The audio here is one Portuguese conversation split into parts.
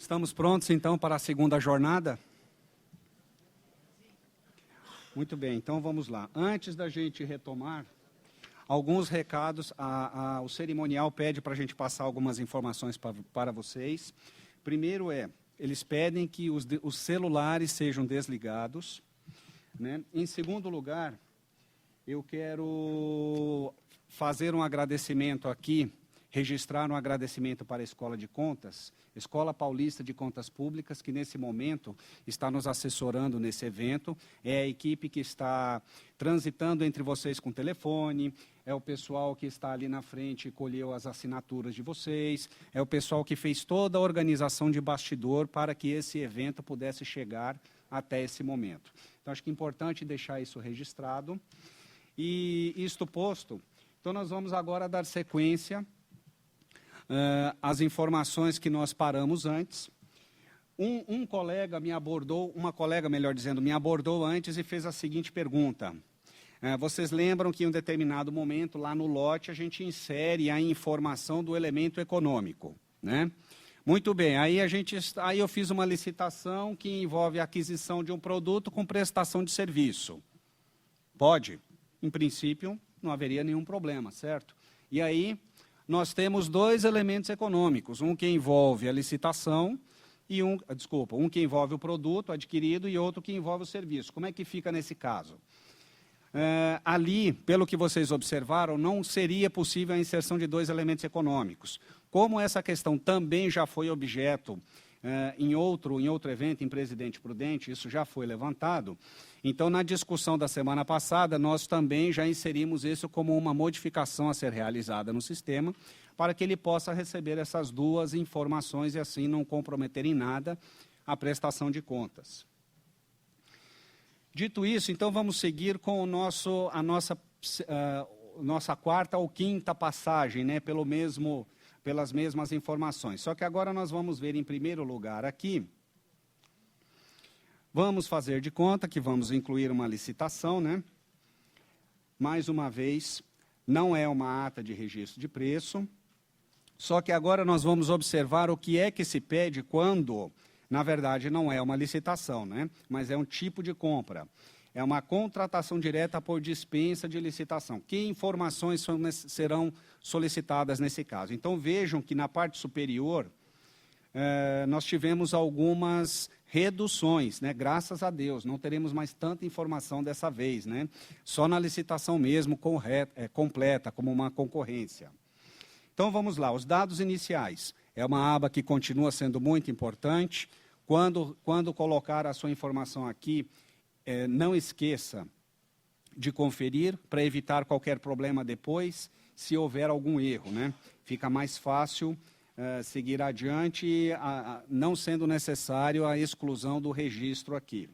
Estamos prontos, então, para a segunda jornada? Muito bem, então vamos lá. Antes da gente retomar, alguns recados. O cerimonial pede para a gente passar algumas informações para vocês. Primeiro eles pedem que os celulares sejam desligados, né? Em segundo lugar, eu quero fazer um agradecimento aqui, registrar um agradecimento para a Escola de Contas, Escola Paulista de Contas Públicas, que nesse momento está nos assessorando nesse evento. É a equipe que está transitando entre vocês com telefone, é o pessoal que está ali na frente e colheu as assinaturas de vocês, é o pessoal que fez toda a organização de bastidor para que esse evento pudesse chegar até esse momento. Então, acho que é importante deixar isso registrado. E isto posto, então nós vamos agora dar sequência às informações que nós paramos antes. Uma colega me abordou antes e fez a seguinte pergunta. Vocês lembram que em um determinado momento, lá no lote, a gente insere a informação do elemento econômico, né? Muito bem, aí eu fiz uma licitação que envolve a aquisição de um produto com prestação de serviço. Pode? Em princípio, não haveria nenhum problema, certo? E aí, nós temos dois elementos econômicos, um que envolve a licitação e um que envolve o produto adquirido e outro que envolve o serviço. Como é que fica nesse caso? Ali, pelo que vocês observaram, não seria possível a inserção de dois elementos econômicos. Como essa questão também já foi objeto em outro evento, em Presidente Prudente, isso já foi levantado. Então, na discussão da semana passada, nós também já inserimos isso como uma modificação a ser realizada no sistema, para que ele possa receber essas duas informações e assim não comprometer em nada a prestação de contas. Dito isso, então vamos seguir com a nossa quarta ou quinta passagem, né, pelas mesmas informações. Só que agora nós vamos ver em primeiro lugar aqui, vamos fazer de conta que vamos incluir uma licitação, né? Mais uma vez, não é uma ata de registro de preço, só que agora nós vamos observar o que é que se pede quando, na verdade, não é uma licitação, né? Mas é um tipo de compra. É uma contratação direta por dispensa de licitação. Que informações serão solicitadas nesse caso? Então, vejam que na parte superior, nós tivemos algumas reduções, né? Graças a Deus, não teremos mais tanta informação dessa vez, né? Só na licitação mesmo, completa, como uma concorrência. Então, vamos lá, os dados iniciais. É uma aba que continua sendo muito importante. Quando colocar a sua informação aqui, não esqueça de conferir para evitar qualquer problema depois, se houver algum erro, né? Fica mais fácil seguir adiante, não sendo necessário a exclusão do registro aqui.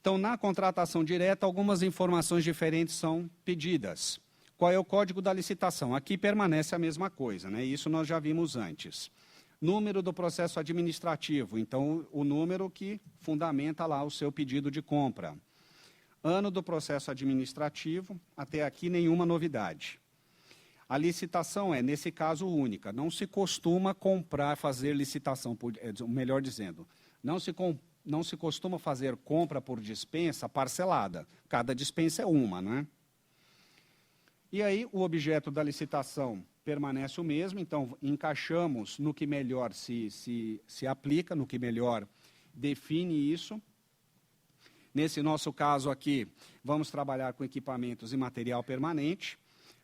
Então, na contratação direta, algumas informações diferentes são pedidas. Qual é o código da licitação? Aqui permanece a mesma coisa, né? Isso nós já vimos antes. Número do processo administrativo, então o número que fundamenta lá o seu pedido de compra. Ano do processo administrativo, até aqui nenhuma novidade. A licitação nesse caso, única. Não se costuma fazer licitação, melhor dizendo, não se costuma fazer compra por dispensa parcelada. Cada dispensa é uma, né? E aí, o objeto da licitação permanece o mesmo, então encaixamos no que melhor se aplica, no que melhor define isso. Nesse nosso caso aqui, vamos trabalhar com equipamentos e material permanente.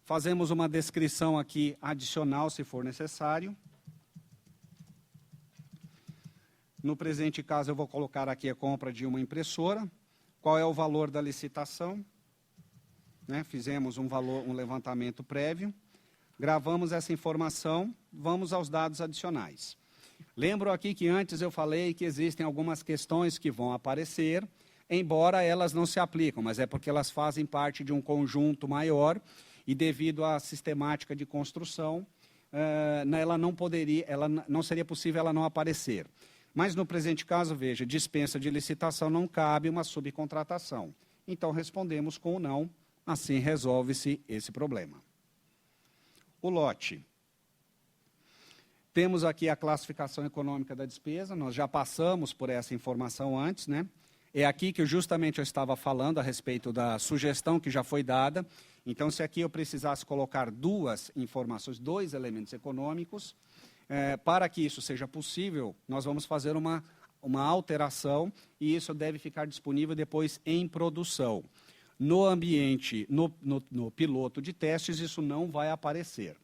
Fazemos uma descrição aqui adicional, se for necessário. No presente caso, eu vou colocar aqui a compra de uma impressora. Qual é o valor da licitação? Né? Fizemos um levantamento prévio. Gravamos essa informação, vamos aos dados adicionais. Lembro aqui que antes eu falei que existem algumas questões que vão aparecer, embora elas não se aplicam, mas é porque elas fazem parte de um conjunto maior e devido à sistemática de construção, não seria possível ela não aparecer. Mas no presente caso, veja, dispensa de licitação não cabe uma subcontratação. Então respondemos com o não, assim resolve-se esse problema. O lote. Temos aqui a classificação econômica da despesa, nós já passamos por essa informação antes, né? É aqui que justamente eu estava falando a respeito da sugestão que já foi dada. Então, se aqui eu precisasse colocar duas informações, dois elementos econômicos, para que isso seja possível, nós vamos fazer uma alteração e isso deve ficar disponível depois em produção. No ambiente, no piloto de testes, isso não vai aparecer.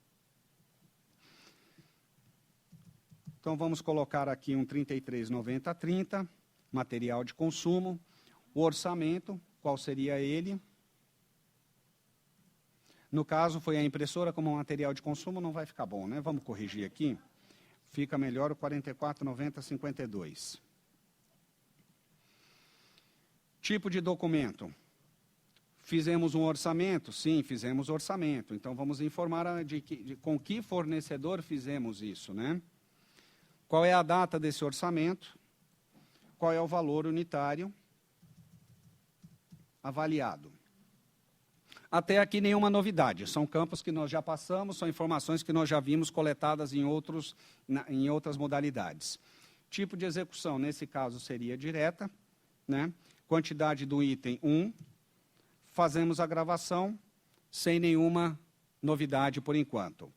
Então, vamos colocar aqui um 33,90/30, material de consumo. O orçamento, qual seria ele? No caso, foi a impressora como material de consumo, não vai ficar bom, né? Vamos corrigir aqui. Fica melhor o 44,90/52. Tipo de documento. Fizemos um orçamento? Sim, fizemos orçamento. Então, vamos informar com que fornecedor fizemos isso, né? Qual é a data desse orçamento? Qual é o valor unitário avaliado? Até aqui nenhuma novidade. São campos que nós já passamos, são informações que nós já vimos coletadas em outras modalidades. Tipo de execução, nesse caso, seria direta, né? Quantidade do item 1. Fazemos a gravação sem nenhuma novidade por enquanto.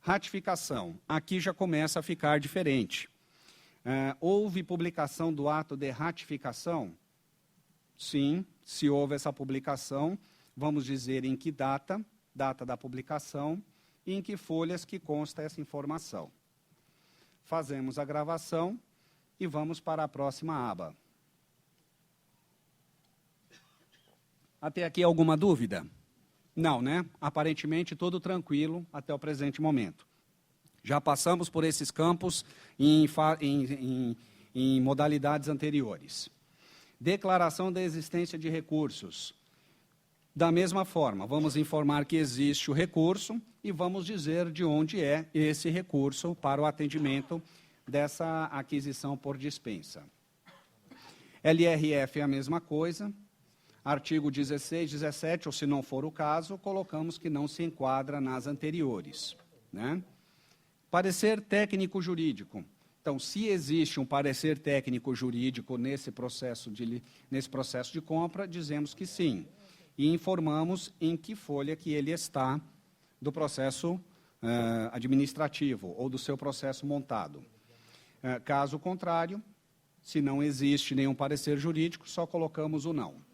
Ratificação, aqui já começa a ficar diferente. Houve publicação do ato de ratificação? Sim, se houve essa publicação, vamos dizer em que data da publicação, e em que folhas que consta essa informação. Fazemos a gravação e vamos para a próxima aba. Até aqui alguma dúvida? Não, né? Aparentemente tudo tranquilo até o presente momento. Já passamos por esses campos em modalidades anteriores. Declaração da existência de recursos. Da mesma forma, vamos informar que existe o recurso e vamos dizer de onde é esse recurso para o atendimento dessa aquisição por dispensa. LRF é a mesma coisa. Artigo 16, 17, ou se não for o caso, colocamos que não se enquadra nas anteriores, né? Parecer técnico jurídico. Então, se existe um parecer técnico jurídico nesse processo de compra, dizemos que sim. E informamos em que folha que ele está do processo administrativo ou do seu processo montado. Caso contrário, se não existe nenhum parecer jurídico, só colocamos o não.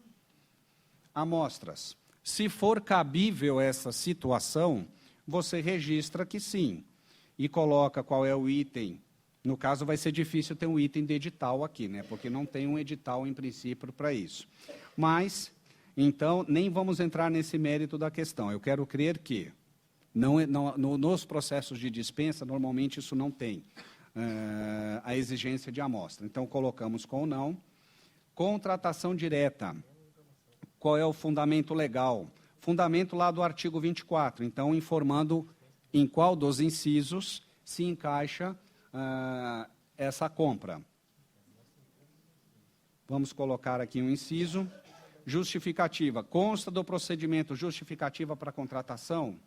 Amostras. Se for cabível essa situação, você registra que sim. E coloca qual é o item. No caso, vai ser difícil ter um item de edital aqui, né? Porque não tem um edital, em princípio, para isso. Mas, então, nem vamos entrar nesse mérito da questão. Eu quero crer que nos processos de dispensa, normalmente isso não tem a exigência de amostra. Então, colocamos com ou não. Contratação direta. Qual é o fundamento legal? Fundamento lá do artigo 24. Então, informando em qual dos incisos se encaixa essa compra. Vamos colocar aqui um inciso. Justificativa. Consta do procedimento justificativa para contratação?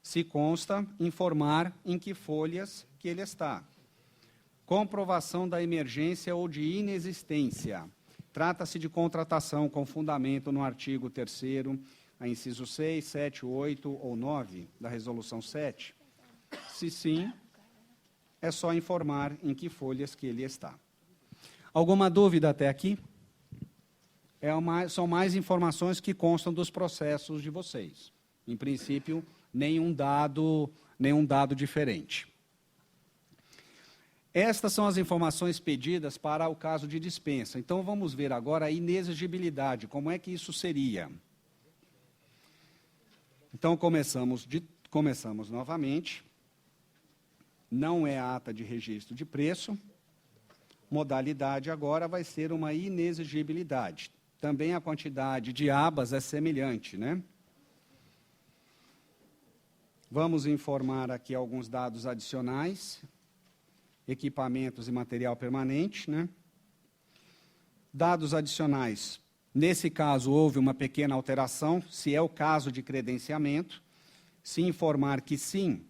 Se consta, informar em que folhas que ele está. Comprovação da emergência ou de inexistência. Trata-se de contratação com fundamento no artigo 3º, a inciso 6, 7, 8 ou 9 da Resolução 7? Se sim, é só informar em que folhas que ele está. Alguma dúvida até aqui? São mais informações que constam dos processos de vocês. Em princípio, nenhum dado diferente. Estas são as informações pedidas para o caso de dispensa. Então, vamos ver agora a inexigibilidade. Como é que isso seria? Então, começamos novamente. Não é ata de registro de preço. Modalidade agora vai ser uma inexigibilidade. Também a quantidade de abas é semelhante, né? Vamos informar aqui alguns dados adicionais. Equipamentos e material permanente, né? Dados adicionais. Nesse caso, houve uma pequena alteração, se é o caso de credenciamento. Se informar que sim,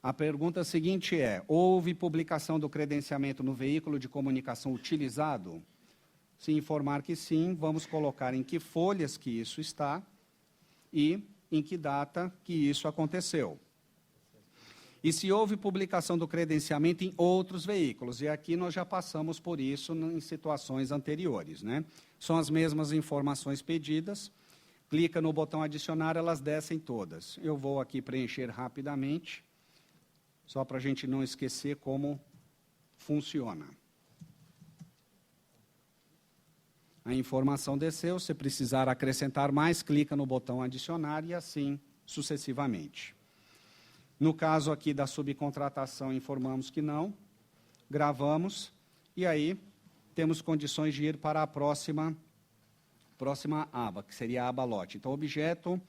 A pergunta seguinte é: houve publicação do credenciamento no veículo de comunicação utilizado? Se informar que sim, vamos colocar em que folhas que isso está e em que data que isso aconteceu. E se houve publicação do credenciamento em outros veículos, e aqui nós já passamos por isso em situações anteriores, né? São as mesmas informações pedidas, clica no botão adicionar, elas descem todas. Eu vou aqui preencher rapidamente, só para a gente não esquecer como funciona. A informação desceu, se precisar acrescentar mais, clica no botão adicionar e assim sucessivamente. No caso aqui da subcontratação, informamos que não, gravamos, e aí temos condições de ir para a próxima aba, que seria a aba lote. Então, objeto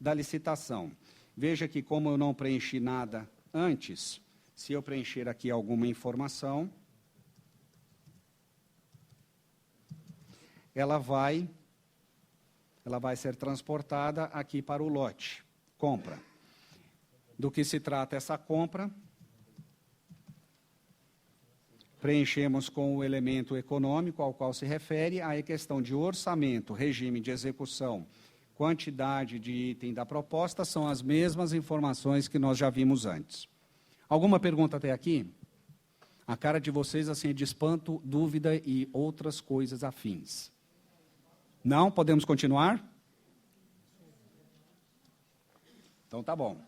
da licitação. Veja que como eu não preenchi nada antes, se eu preencher aqui alguma informação, ela vai ser transportada aqui para o lote, compra. Do que se trata essa compra? Preenchemos com o elemento econômico ao qual se refere, aí questão de orçamento, regime de execução, quantidade de item da proposta, são as mesmas informações que nós já vimos antes. Alguma pergunta até aqui? A cara de vocês assim é de espanto, dúvida e outras coisas afins. Não? Podemos continuar? Então tá bom.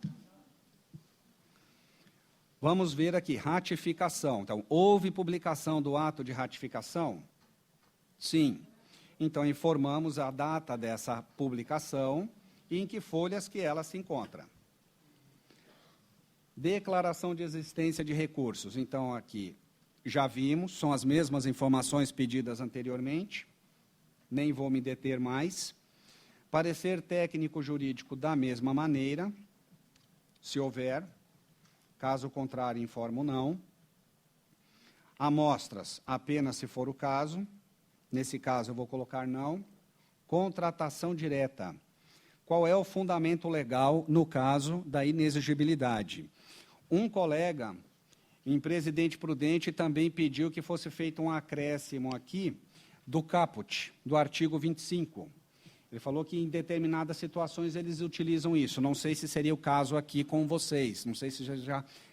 Vamos ver aqui, ratificação. Então, houve publicação do ato de ratificação? Sim. Então, informamos a data dessa publicação e em que folhas que ela se encontra. Declaração de existência de recursos. Então, aqui, já vimos, são as mesmas informações pedidas anteriormente, nem vou me deter mais. Parecer técnico-jurídico da mesma maneira, se houver. Caso contrário, informo não. Amostras, apenas se for o caso. Nesse caso, eu vou colocar não. Contratação direta. Qual é o fundamento legal no caso da inexigibilidade? Um colega, em Presidente Prudente, também pediu que fosse feito um acréscimo aqui do caput, do artigo 25. Ele falou que em determinadas situações eles utilizam isso. Não sei se seria o caso aqui com vocês. Não sei se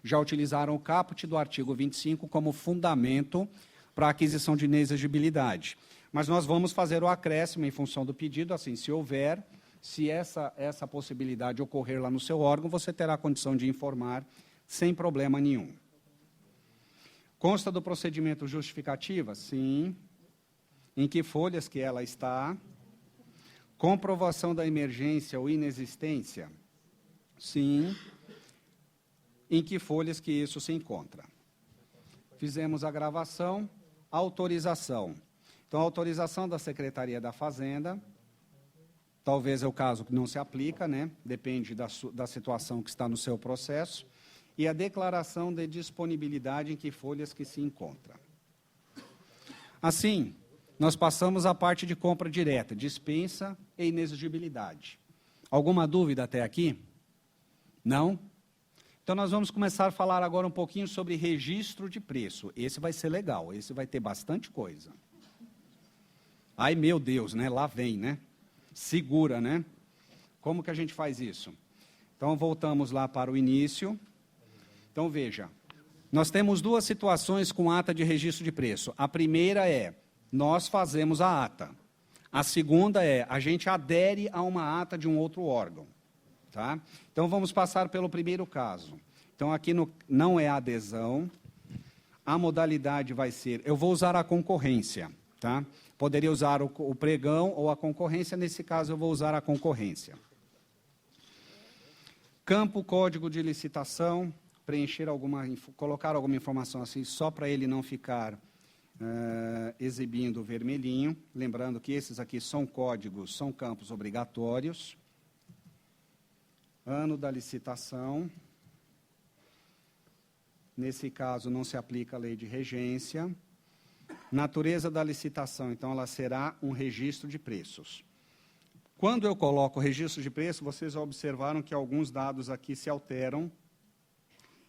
já utilizaram o caput do artigo 25 como fundamento para a aquisição de inexigibilidade. Mas nós vamos fazer o acréscimo em função do pedido, assim, se houver, se essa possibilidade ocorrer lá no seu órgão, você terá a condição de informar sem problema nenhum. Consta do procedimento justificativa? Sim. Em que folhas que ela está? Comprovação da emergência ou inexistência? Sim. Em que folhas que isso se encontra? Fizemos a gravação, autorização. Então, a autorização da Secretaria da Fazenda, talvez é o caso que não se aplica, né? Depende da situação que está no seu processo. E a declaração de disponibilidade em que folhas que se encontra. Assim, nós passamos à parte de compra direta, dispensa e inexigibilidade. Alguma dúvida até aqui? Não? Então, nós vamos começar a falar agora um pouquinho sobre registro de preço. Esse vai ser legal, esse vai ter bastante coisa. Ai, meu Deus, né? Lá vem, né? Segura, né? Como que a gente faz isso? Então, voltamos lá para o início. Então, veja, nós temos duas situações com ata de registro de preço. A primeira é, nós fazemos a ata. A segunda é, a gente adere a uma ata de um outro órgão. Tá? Então, vamos passar pelo primeiro caso. Então, aqui não é adesão. A modalidade vai ser, eu vou usar a concorrência. Tá? Poderia usar o pregão ou a concorrência, nesse caso eu vou usar a concorrência. Campo, código de licitação, preencher colocar alguma informação assim, só para ele não ficar exibindo vermelhinho, lembrando que esses aqui são códigos, são campos obrigatórios. Ano da licitação. Nesse caso, não se aplica a lei de regência. Natureza da licitação, então, ela será um registro de preços. Quando eu coloco registro de preço, vocês observaram que alguns dados aqui se alteram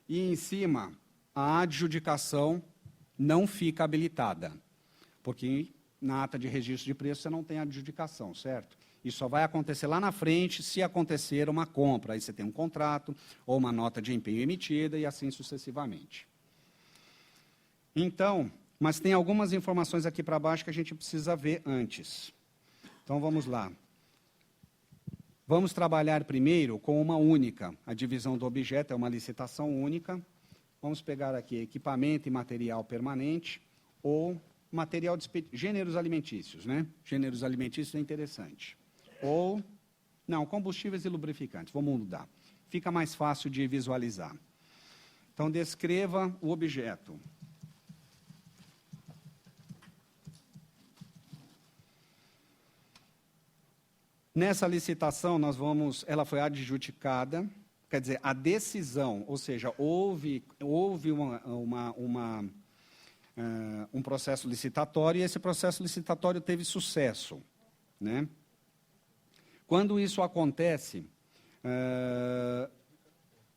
E, em cima, a adjudicação não fica habilitada, porque na ata de registro de preço você não tem adjudicação, certo? Isso só vai acontecer lá na frente se acontecer uma compra. Aí você tem um contrato ou uma nota de empenho emitida e assim sucessivamente. Então, mas tem algumas informações aqui para baixo que a gente precisa ver antes. Então, vamos lá. Vamos trabalhar primeiro com uma única. A divisão do objeto é uma licitação única. Vamos pegar aqui equipamento e material permanente ou material de gêneros alimentícios, né? Gêneros alimentícios é interessante. Ou, não, combustíveis e lubrificantes. Vamos mudar. Fica mais fácil de visualizar. Então, descreva o objeto. Nessa licitação, ela foi adjudicada, quer dizer, a decisão, ou seja, houve um processo licitatório e esse processo licitatório teve sucesso, né? Quando isso acontece,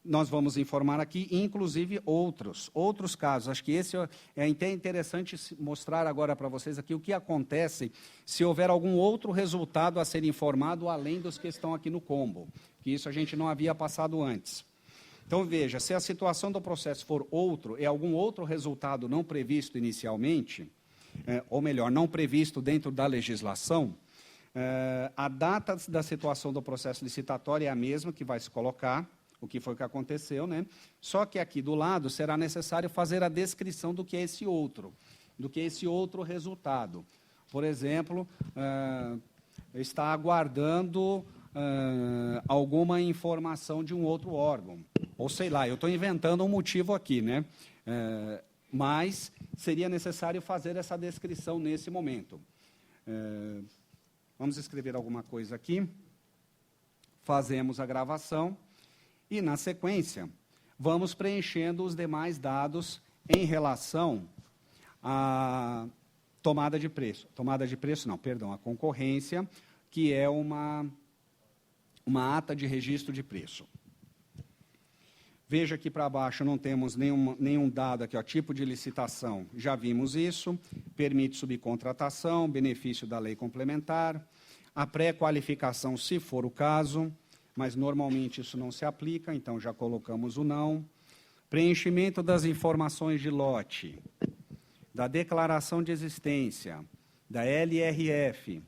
nós vamos informar aqui, inclusive outros casos. Acho que esse é até interessante mostrar agora para vocês aqui o que acontece se houver algum outro resultado a ser informado além dos que estão aqui no combo, que isso a gente não havia passado antes. Então, veja, se a situação do processo for algum outro resultado não previsto inicialmente, ou melhor, não previsto dentro da legislação, a data da situação do processo licitatório é a mesma que vai se colocar, o que foi que aconteceu, né? Só que aqui do lado será necessário fazer a descrição do que é esse outro resultado. Por exemplo, está aguardando alguma informação de um outro órgão. Ou sei lá, eu estou inventando um motivo aqui, né? Mas seria necessário fazer essa descrição nesse momento. Vamos escrever alguma coisa aqui. Fazemos a gravação. E, na sequência, vamos preenchendo os demais dados em relação à tomada de preço. Tomada de preço, não, perdão, a concorrência, que é uma ata de registro de preço. Veja aqui para baixo, não temos nenhum dado aqui, ó, tipo de licitação, já vimos isso, permite subcontratação, benefício da lei complementar, a pré-qualificação, se for o caso, mas normalmente isso não se aplica, então já colocamos o não. Preenchimento das informações de lote, da declaração de existência, da LRF,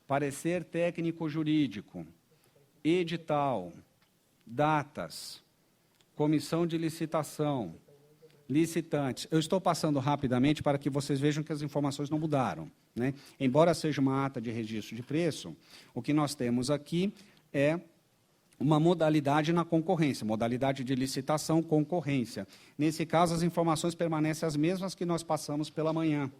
parecer técnico-jurídico, edital, datas, comissão de licitação, licitantes. Eu estou passando rapidamente para que vocês vejam que as informações não mudaram, né? Embora seja uma ata de registro de preço, o que nós temos aqui é uma modalidade na concorrência, modalidade de licitação, concorrência. Nesse caso, as informações permanecem as mesmas que nós passamos pela manhã.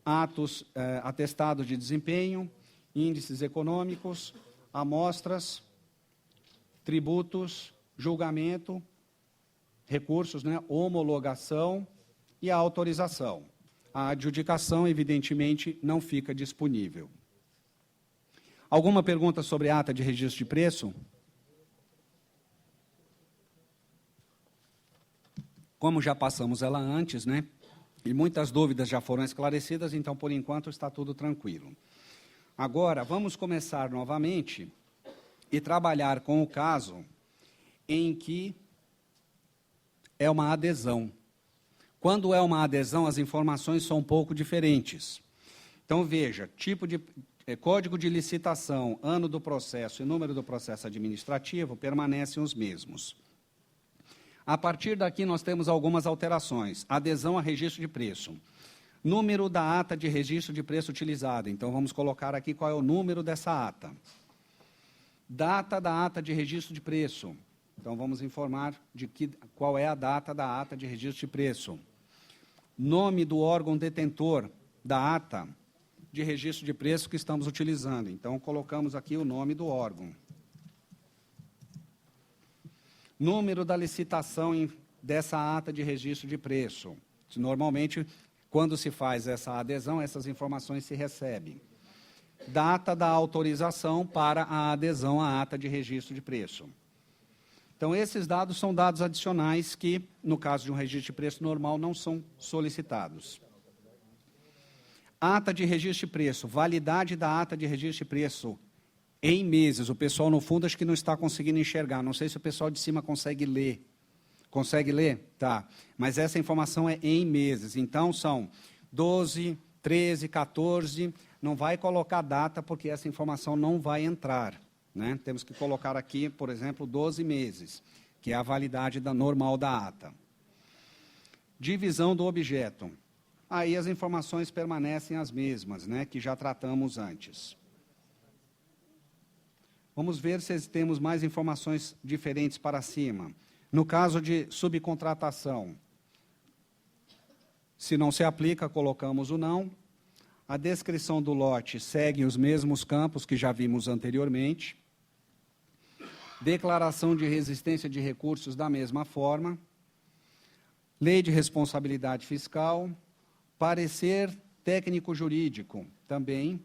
Atos, atestados de desempenho, índices econômicos, amostras, tributos, julgamento, recursos, né, homologação e a autorização. A adjudicação, evidentemente, não fica disponível. Alguma pergunta sobre a ata de registro de preço? Como já passamos ela antes, né? E muitas dúvidas já foram esclarecidas, então, por enquanto, está tudo tranquilo. Agora, vamos começar novamente e trabalhar com o caso em que é uma adesão. Quando é uma adesão, as informações são um pouco diferentes. Então, veja, código de licitação, ano do processo e número do processo administrativo permanecem os mesmos. A partir daqui, nós temos algumas alterações. Adesão a registro de preço. Número da ata de registro de preço utilizada. Então, vamos colocar aqui qual é o número dessa ata. Data da ata de registro de preço. Então, vamos informar qual é a data da ata de registro de preço. Nome do órgão detentor da ata de registro de preço que estamos utilizando. Então, colocamos aqui o nome do órgão. Número da licitação dessa ata de registro de preço. Normalmente, quando se faz essa adesão, essas informações se recebem. Data da autorização para a adesão à ata de registro de preço. Então, esses dados são dados adicionais que, no caso de um registro de preço normal, não são solicitados. Ata de registro de preço, validade da ata de registro de preço em meses. O pessoal, no fundo, acho que não está conseguindo enxergar. Não sei se o pessoal de cima consegue ler. Consegue ler? Tá. Mas essa informação é em meses. Então, são 12, 13, 14. Não vai colocar data, porque essa informação não vai entrar. Né? Temos que colocar aqui, por exemplo, 12 meses, que é a validade normal da ata. Divisão do objeto. Aí as informações permanecem as mesmas, né, que já tratamos antes. Vamos ver se temos mais informações diferentes para cima. No caso de subcontratação, se não se aplica, colocamos o não. A descrição do lote segue os mesmos campos que já vimos anteriormente. Declaração de resistência de recursos da mesma forma. Lei de responsabilidade fiscal. Parecer técnico-jurídico também.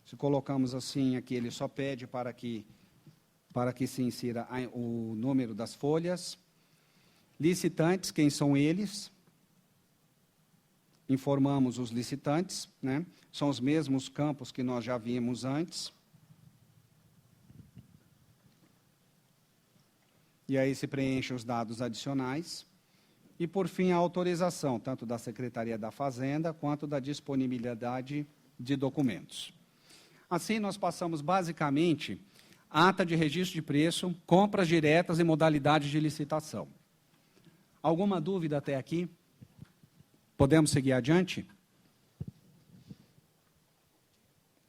Se colocamos assim aqui, ele só pede para que se insira o número das folhas. Licitantes, quem são eles? Informamos os licitantes, né? São os mesmos campos que nós já vimos antes. E aí se preenchem os dados adicionais. E, por fim, a autorização, tanto da Secretaria da Fazenda, quanto da disponibilidade de documentos. Assim, nós passamos, basicamente, ata de registro de preço, compras diretas e modalidades de licitação. Alguma dúvida até aqui? Podemos seguir adiante?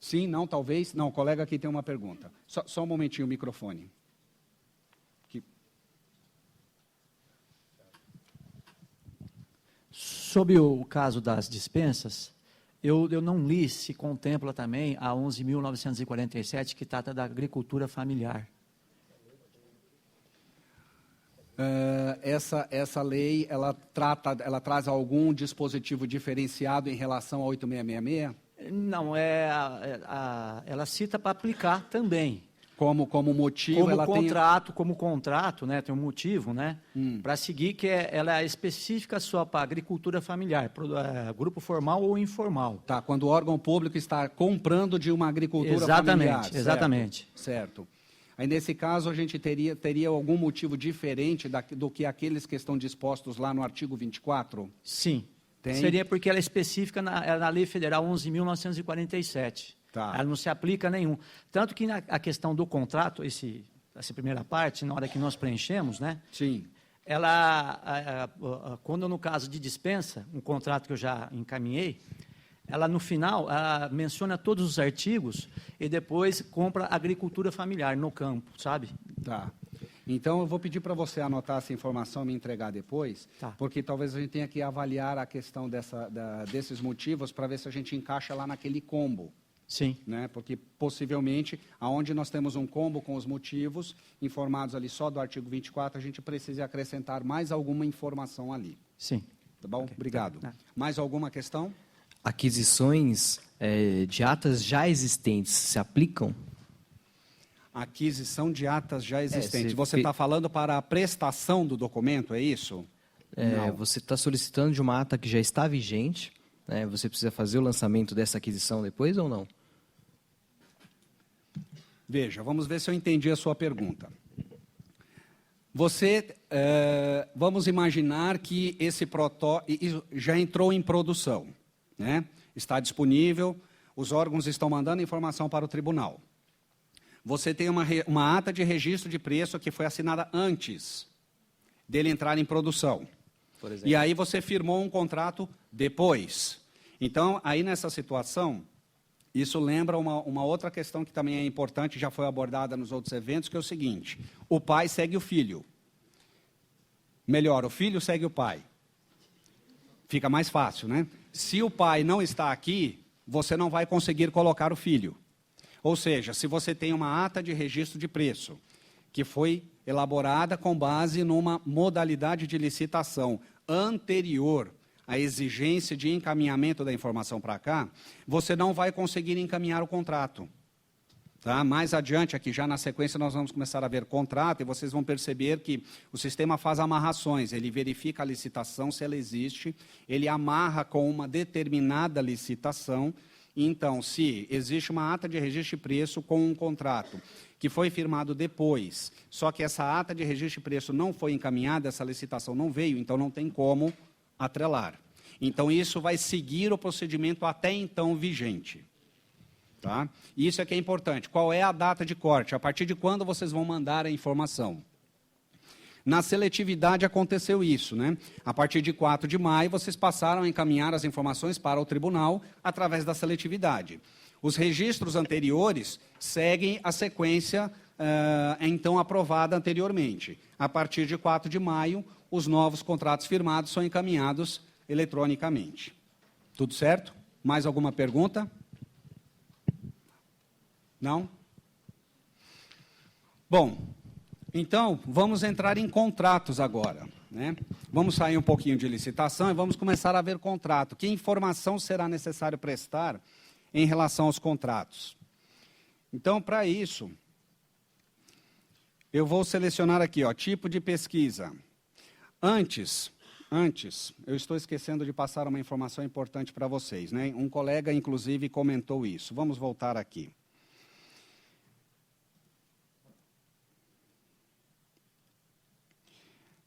Sim, não, talvez? Não, o colega aqui tem uma pergunta. Só um momentinho, o microfone. Sobre o caso das dispensas, eu não li se contempla também a 11.947, que trata da agricultura familiar. Essa lei, ela traz algum dispositivo diferenciado em relação a 8666? Não, ela cita para aplicar também. Como motivo, como ela contrato, né, tem um motivo, né, para seguir, que ela é específica só para agricultura familiar, grupo formal ou informal. Tá, quando o órgão público está comprando de uma agricultura familiar. Exatamente. Certo. Aí, nesse caso, a gente teria algum motivo diferente do que aqueles que estão dispostos lá no artigo 24? Sim. Tem? Seria porque ela é específica na Lei Federal 11.947. Tá. Ela não se aplica a nenhum. Tanto que a questão do contrato, essa primeira parte, na hora que nós preenchemos, né? Sim. Ela, quando no caso de dispensa, um contrato que eu já encaminhei, ela no final ela menciona todos os artigos e depois compra agricultura familiar no campo, sabe? Tá. Então, eu vou pedir para você anotar essa informação e me entregar depois, tá, porque talvez a gente tenha que avaliar a questão desses motivos para ver se a gente encaixa lá naquele combo. Sim. Né? Porque, possivelmente, aonde nós temos um combo com os motivos informados ali só do artigo 24, a gente precisa acrescentar mais alguma informação ali. Sim. Tá bom? Okay. Obrigado. Tá. Mais alguma questão? Aquisições de atas já existentes se aplicam? Aquisição de atas já existentes. Você está falando para a prestação do documento, é isso? Você está solicitando de uma ata que já está vigente, né? Você precisa fazer o lançamento dessa aquisição depois ou não? Veja, vamos ver se eu entendi a sua pergunta. Vamos imaginar que esse protótipo já entrou em produção, né? Está disponível, os órgãos estão mandando informação para o tribunal. Você tem uma ata de registro de preço que foi assinada antes dele entrar em produção. Por exemplo. E aí você firmou um contrato depois. Então, aí nessa situação, isso lembra uma outra questão que também é importante, já foi abordada nos outros eventos, que é o seguinte: o pai segue o filho. Melhor, o filho segue o pai. Fica mais fácil, né? Se o pai não está aqui, você não vai conseguir colocar o filho. Ou seja, se você tem uma ata de registro de preço, que foi elaborada com base numa modalidade de licitação anterior à exigência de encaminhamento da informação para cá, você não vai conseguir encaminhar o contrato. Tá? Mais adiante aqui, já na sequência, nós vamos começar a ver contrato e vocês vão perceber que o sistema faz amarrações, ele verifica a licitação, se ela existe, ele amarra com uma determinada licitação. Então, se existe uma ata de registro de preço com um contrato que foi firmado depois, só que essa ata de registro de preço não foi encaminhada, essa licitação não veio, então não tem como atrelar. Então, isso vai seguir o procedimento até então vigente. Tá? Isso é que é importante. Qual é a data de corte? A partir de quando vocês vão mandar a informação? Na seletividade aconteceu isso, né? A partir de 4 de maio, vocês passaram a encaminhar as informações para o tribunal através da seletividade. Os registros anteriores seguem a sequência, então, aprovada anteriormente. A partir de 4 de maio, os novos contratos firmados são encaminhados eletronicamente. Tudo certo? Mais alguma pergunta? Não? Bom, então, vamos entrar em contratos agora, né? Vamos sair um pouquinho de licitação e vamos começar a ver contrato. Que informação será necessário prestar em relação aos contratos? Então, para isso, eu vou selecionar aqui, ó, tipo de pesquisa. Antes, eu estou esquecendo de passar uma informação importante para vocês, né? Um colega, inclusive, comentou isso. Vamos voltar aqui.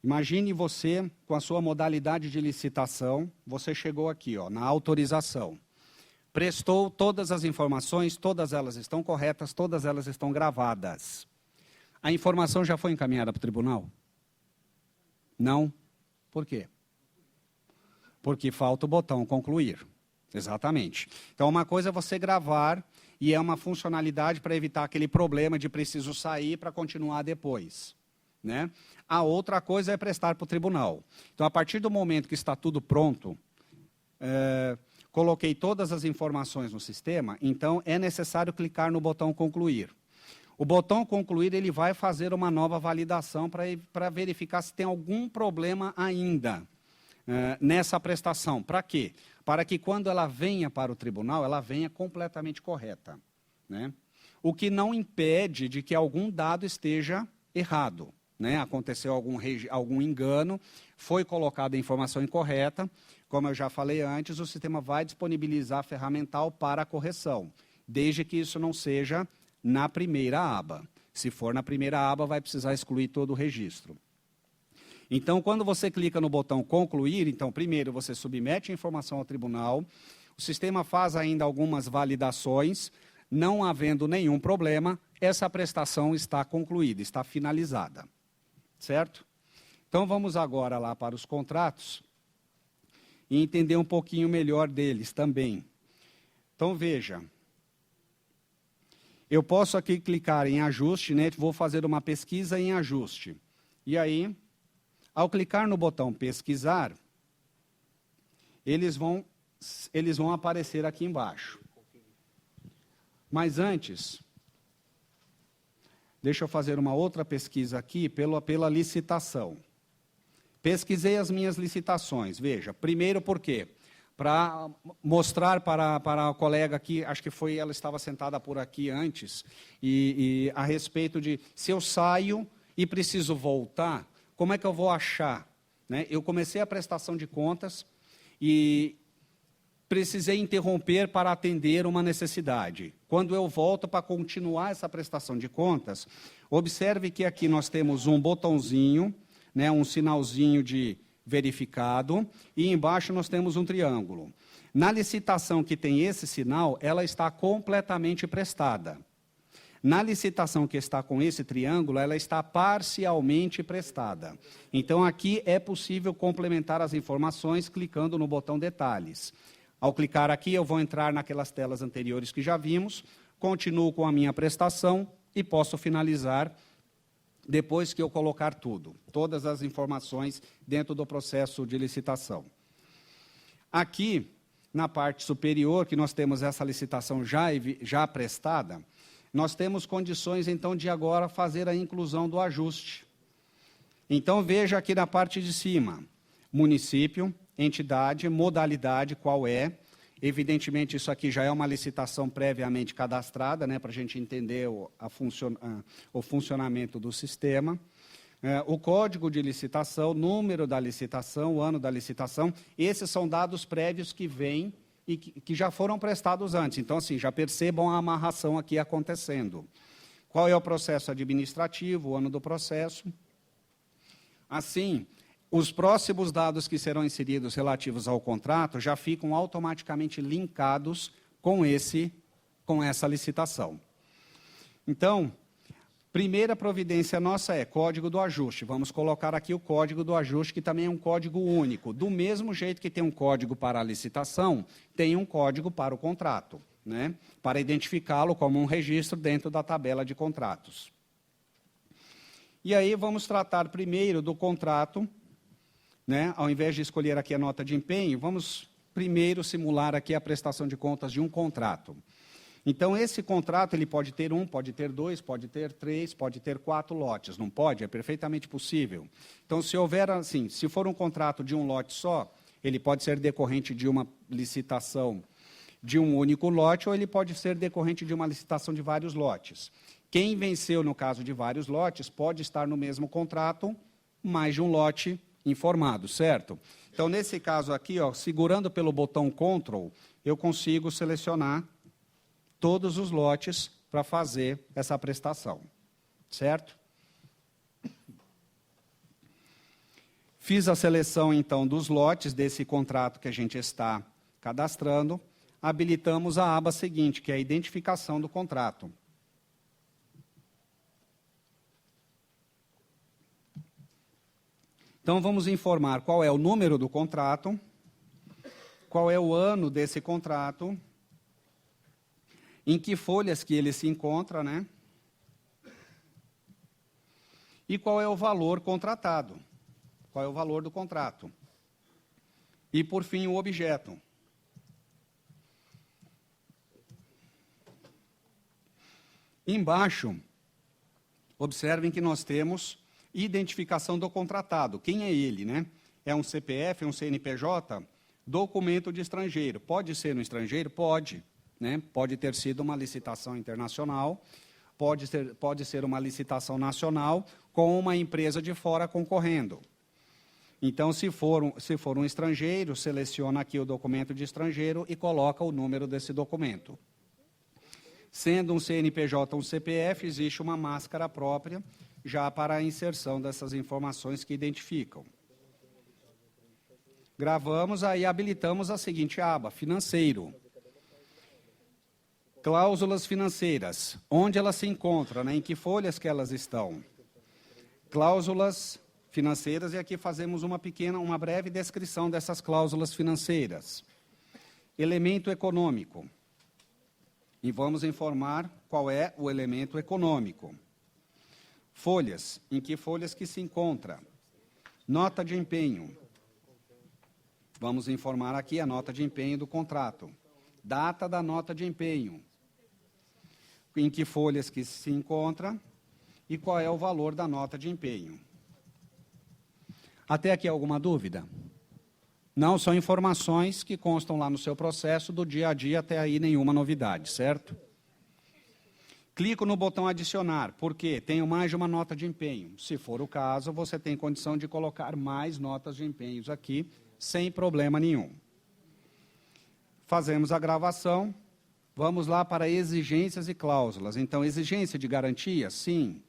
Imagine você, com a sua modalidade de licitação, você chegou aqui, ó, na autorização. Prestou todas as informações, todas elas estão corretas, todas elas estão gravadas. A informação já foi encaminhada para o tribunal? Não? Por quê? Porque falta o botão concluir. Exatamente. Então, uma coisa é você gravar e é uma funcionalidade para evitar aquele problema de preciso sair para continuar depois, né? A outra coisa é prestar para o tribunal. Então, a partir do momento que está tudo pronto, coloquei todas as informações no sistema, então é necessário clicar no botão concluir. O botão concluir, ele vai fazer uma nova validação para verificar se tem algum problema ainda nessa prestação. Para quê? Para que quando ela venha para o tribunal, ela venha completamente correta, né? O que não impede de que algum dado esteja errado, né? Aconteceu algum engano, foi colocada a informação incorreta. Como eu já falei antes, o sistema vai disponibilizar a ferramental para a correção, desde que isso não seja na primeira aba. Se for na primeira aba, vai precisar excluir todo o registro. Então, quando você clica no botão concluir, então, primeiro você submete a informação ao tribunal, o sistema faz ainda algumas validações, não havendo nenhum problema, essa prestação está concluída, está finalizada. Certo? Então, vamos agora lá para os contratos e entender um pouquinho melhor deles também. Então, veja. Eu posso aqui clicar em ajuste, né? Vou fazer uma pesquisa em ajuste. E aí, ao clicar no botão pesquisar, eles vão aparecer aqui embaixo. Mas antes, deixa eu fazer uma outra pesquisa aqui pela licitação. Pesquisei as minhas licitações. Veja, primeiro por quê? Para mostrar para a colega aqui, acho que ela estava sentada por aqui antes, e a respeito de, se eu saio e preciso voltar, como é que eu vou achar? Né? Eu comecei a prestação de contas e precisei interromper para atender uma necessidade. Quando eu volto para continuar essa prestação de contas, observe que aqui nós temos um botãozinho, né, um sinalzinho de verificado, e embaixo nós temos um triângulo. Na licitação que tem esse sinal, ela está completamente prestada. Na licitação que está com esse triângulo, ela está parcialmente prestada. Então, aqui é possível complementar as informações clicando no botão detalhes. Ao clicar aqui, eu vou entrar naquelas telas anteriores que já vimos, continuo com a minha prestação e posso finalizar depois que eu colocar tudo, todas as informações dentro do processo de licitação. Aqui, na parte superior, que nós temos essa licitação já prestada, nós temos condições, então, de agora fazer a inclusão do ajuste. Então, veja aqui na parte de cima, município, entidade, modalidade, qual é, Evidentemente, isso aqui já é uma licitação previamente cadastrada, né, para a gente entender o funcionamento do sistema. O código de licitação, número da licitação, o ano da licitação, esses são dados prévios que vêm e que já foram prestados antes. Então, assim, já percebam a amarração aqui acontecendo. Qual é o processo administrativo, o ano do processo. Assim, os próximos dados que serão inseridos relativos ao contrato já ficam automaticamente linkados com essa licitação. Então, primeira providência nossa é código do ajuste. Vamos colocar aqui o código do ajuste, que também é um código único. Do mesmo jeito que tem um código para a licitação, tem um código para o contrato, né? Para identificá-lo como um registro dentro da tabela de contratos. E aí vamos tratar primeiro do contrato, né? Ao invés de escolher aqui a nota de empenho, vamos primeiro simular aqui a prestação de contas de um contrato. Então, esse contrato ele pode ter 1, pode ter 2, pode ter 3, pode ter 4 lotes. Não pode? É perfeitamente possível. Então, se houver assim, se for um contrato de um lote só, ele pode ser decorrente de uma licitação de um único lote, ou ele pode ser decorrente de uma licitação de vários lotes. Quem venceu no caso de vários lotes pode estar no mesmo contrato, mais de um lote informado, certo? Então, nesse caso aqui, ó, segurando pelo botão Ctrl, eu consigo selecionar todos os lotes para fazer essa prestação, certo? Fiz a seleção, então, dos lotes desse contrato que a gente está cadastrando, habilitamos a aba seguinte, que é a identificação do contrato. Então, vamos informar qual é o número do contrato, qual é o ano desse contrato, em que folhas que ele se encontra, né? E qual é o valor contratado, qual é o valor do contrato. E, por fim, o objeto. Embaixo, observem que nós temos identificação do contratado. Quem é ele, né? É um CPF, um CNPJ, documento de estrangeiro. Pode ser no estrangeiro? Pode. Né? Pode ter sido uma licitação internacional, pode ser uma licitação nacional com uma empresa de fora concorrendo. Então, se for um estrangeiro, seleciona aqui o documento de estrangeiro e coloca o número desse documento. Sendo um CNPJ ou um CPF, existe uma máscara própria já para a inserção dessas informações que identificam. Gravamos, aí habilitamos a seguinte aba, financeiro. Cláusulas financeiras, onde elas se encontram, né? Em que folhas que elas estão. Cláusulas financeiras, e aqui fazemos uma breve descrição dessas cláusulas financeiras. Elemento econômico. E vamos informar qual é o elemento econômico. Folhas, em que folhas que se encontra. Nota de empenho. Vamos informar aqui a nota de empenho do contrato. Data da nota de empenho. Em que folhas que se encontra e qual é o valor da nota de empenho. Até aqui alguma dúvida? Não, são informações que constam lá no seu processo do dia a dia, até aí nenhuma novidade, certo? Clico no botão adicionar, porque tenho mais de uma nota de empenho. Se for o caso, você tem condição de colocar mais notas de empenhos aqui, sem problema nenhum. Fazemos a gravação, vamos lá para exigências e cláusulas. Então, exigência de garantia? Sim.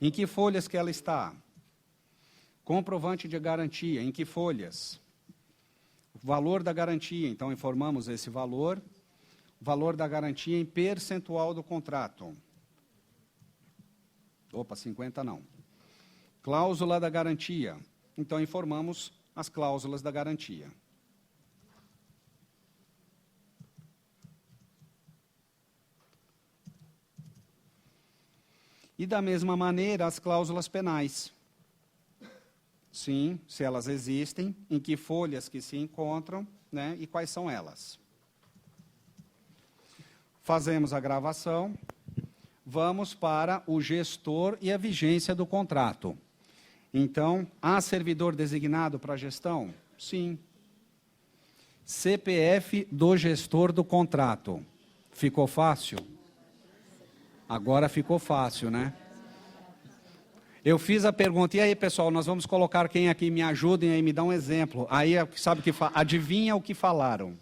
Em que folhas que ela está? Comprovante de garantia, em que folhas? Valor da garantia, então informamos esse valor. Valor da garantia em percentual do contrato. Opa, 50 não. Cláusula da garantia, então informamos as cláusulas da garantia. E da mesma maneira, as cláusulas penais. Sim, se elas existem, em que folhas que se encontram, né, e quais são elas. Fazemos a gravação, vamos para o gestor e a vigência do contrato. Então, há servidor designado para a gestão? Sim. CPF do gestor do contrato. Ficou fácil? Agora ficou fácil, né? Eu fiz a pergunta, e aí, pessoal, nós vamos colocar quem aqui me ajudem aí, me dá um exemplo. Aí, sabe o que adivinha o que falaram?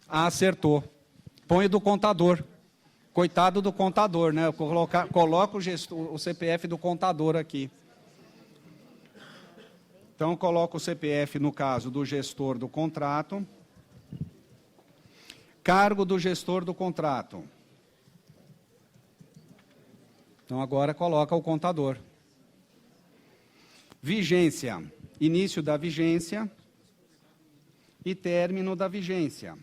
Ah, acertou. Põe do contador. Coitado do contador, né? Coloca o CPF do contador aqui. Então, coloca o CPF, no caso, do gestor do contrato. Cargo do gestor do contrato. Então, agora coloca o contador. Vigência. Início da vigência e término da vigência.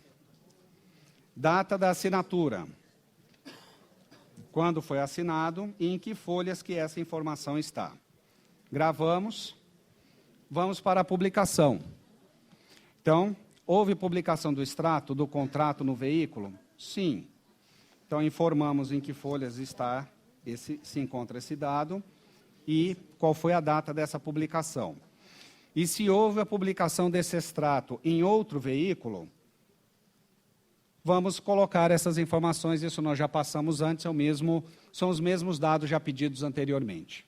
Data da assinatura. Quando foi assinado e em que folhas que essa informação está. Gravamos. Vamos para a publicação. Então, houve publicação do extrato do contrato no veículo? Sim. Então, informamos em que folhas se encontra esse dado e qual foi a data dessa publicação. E se houve a publicação desse extrato em outro veículo, vamos colocar essas informações, isso nós já passamos antes, são os mesmos dados já pedidos anteriormente.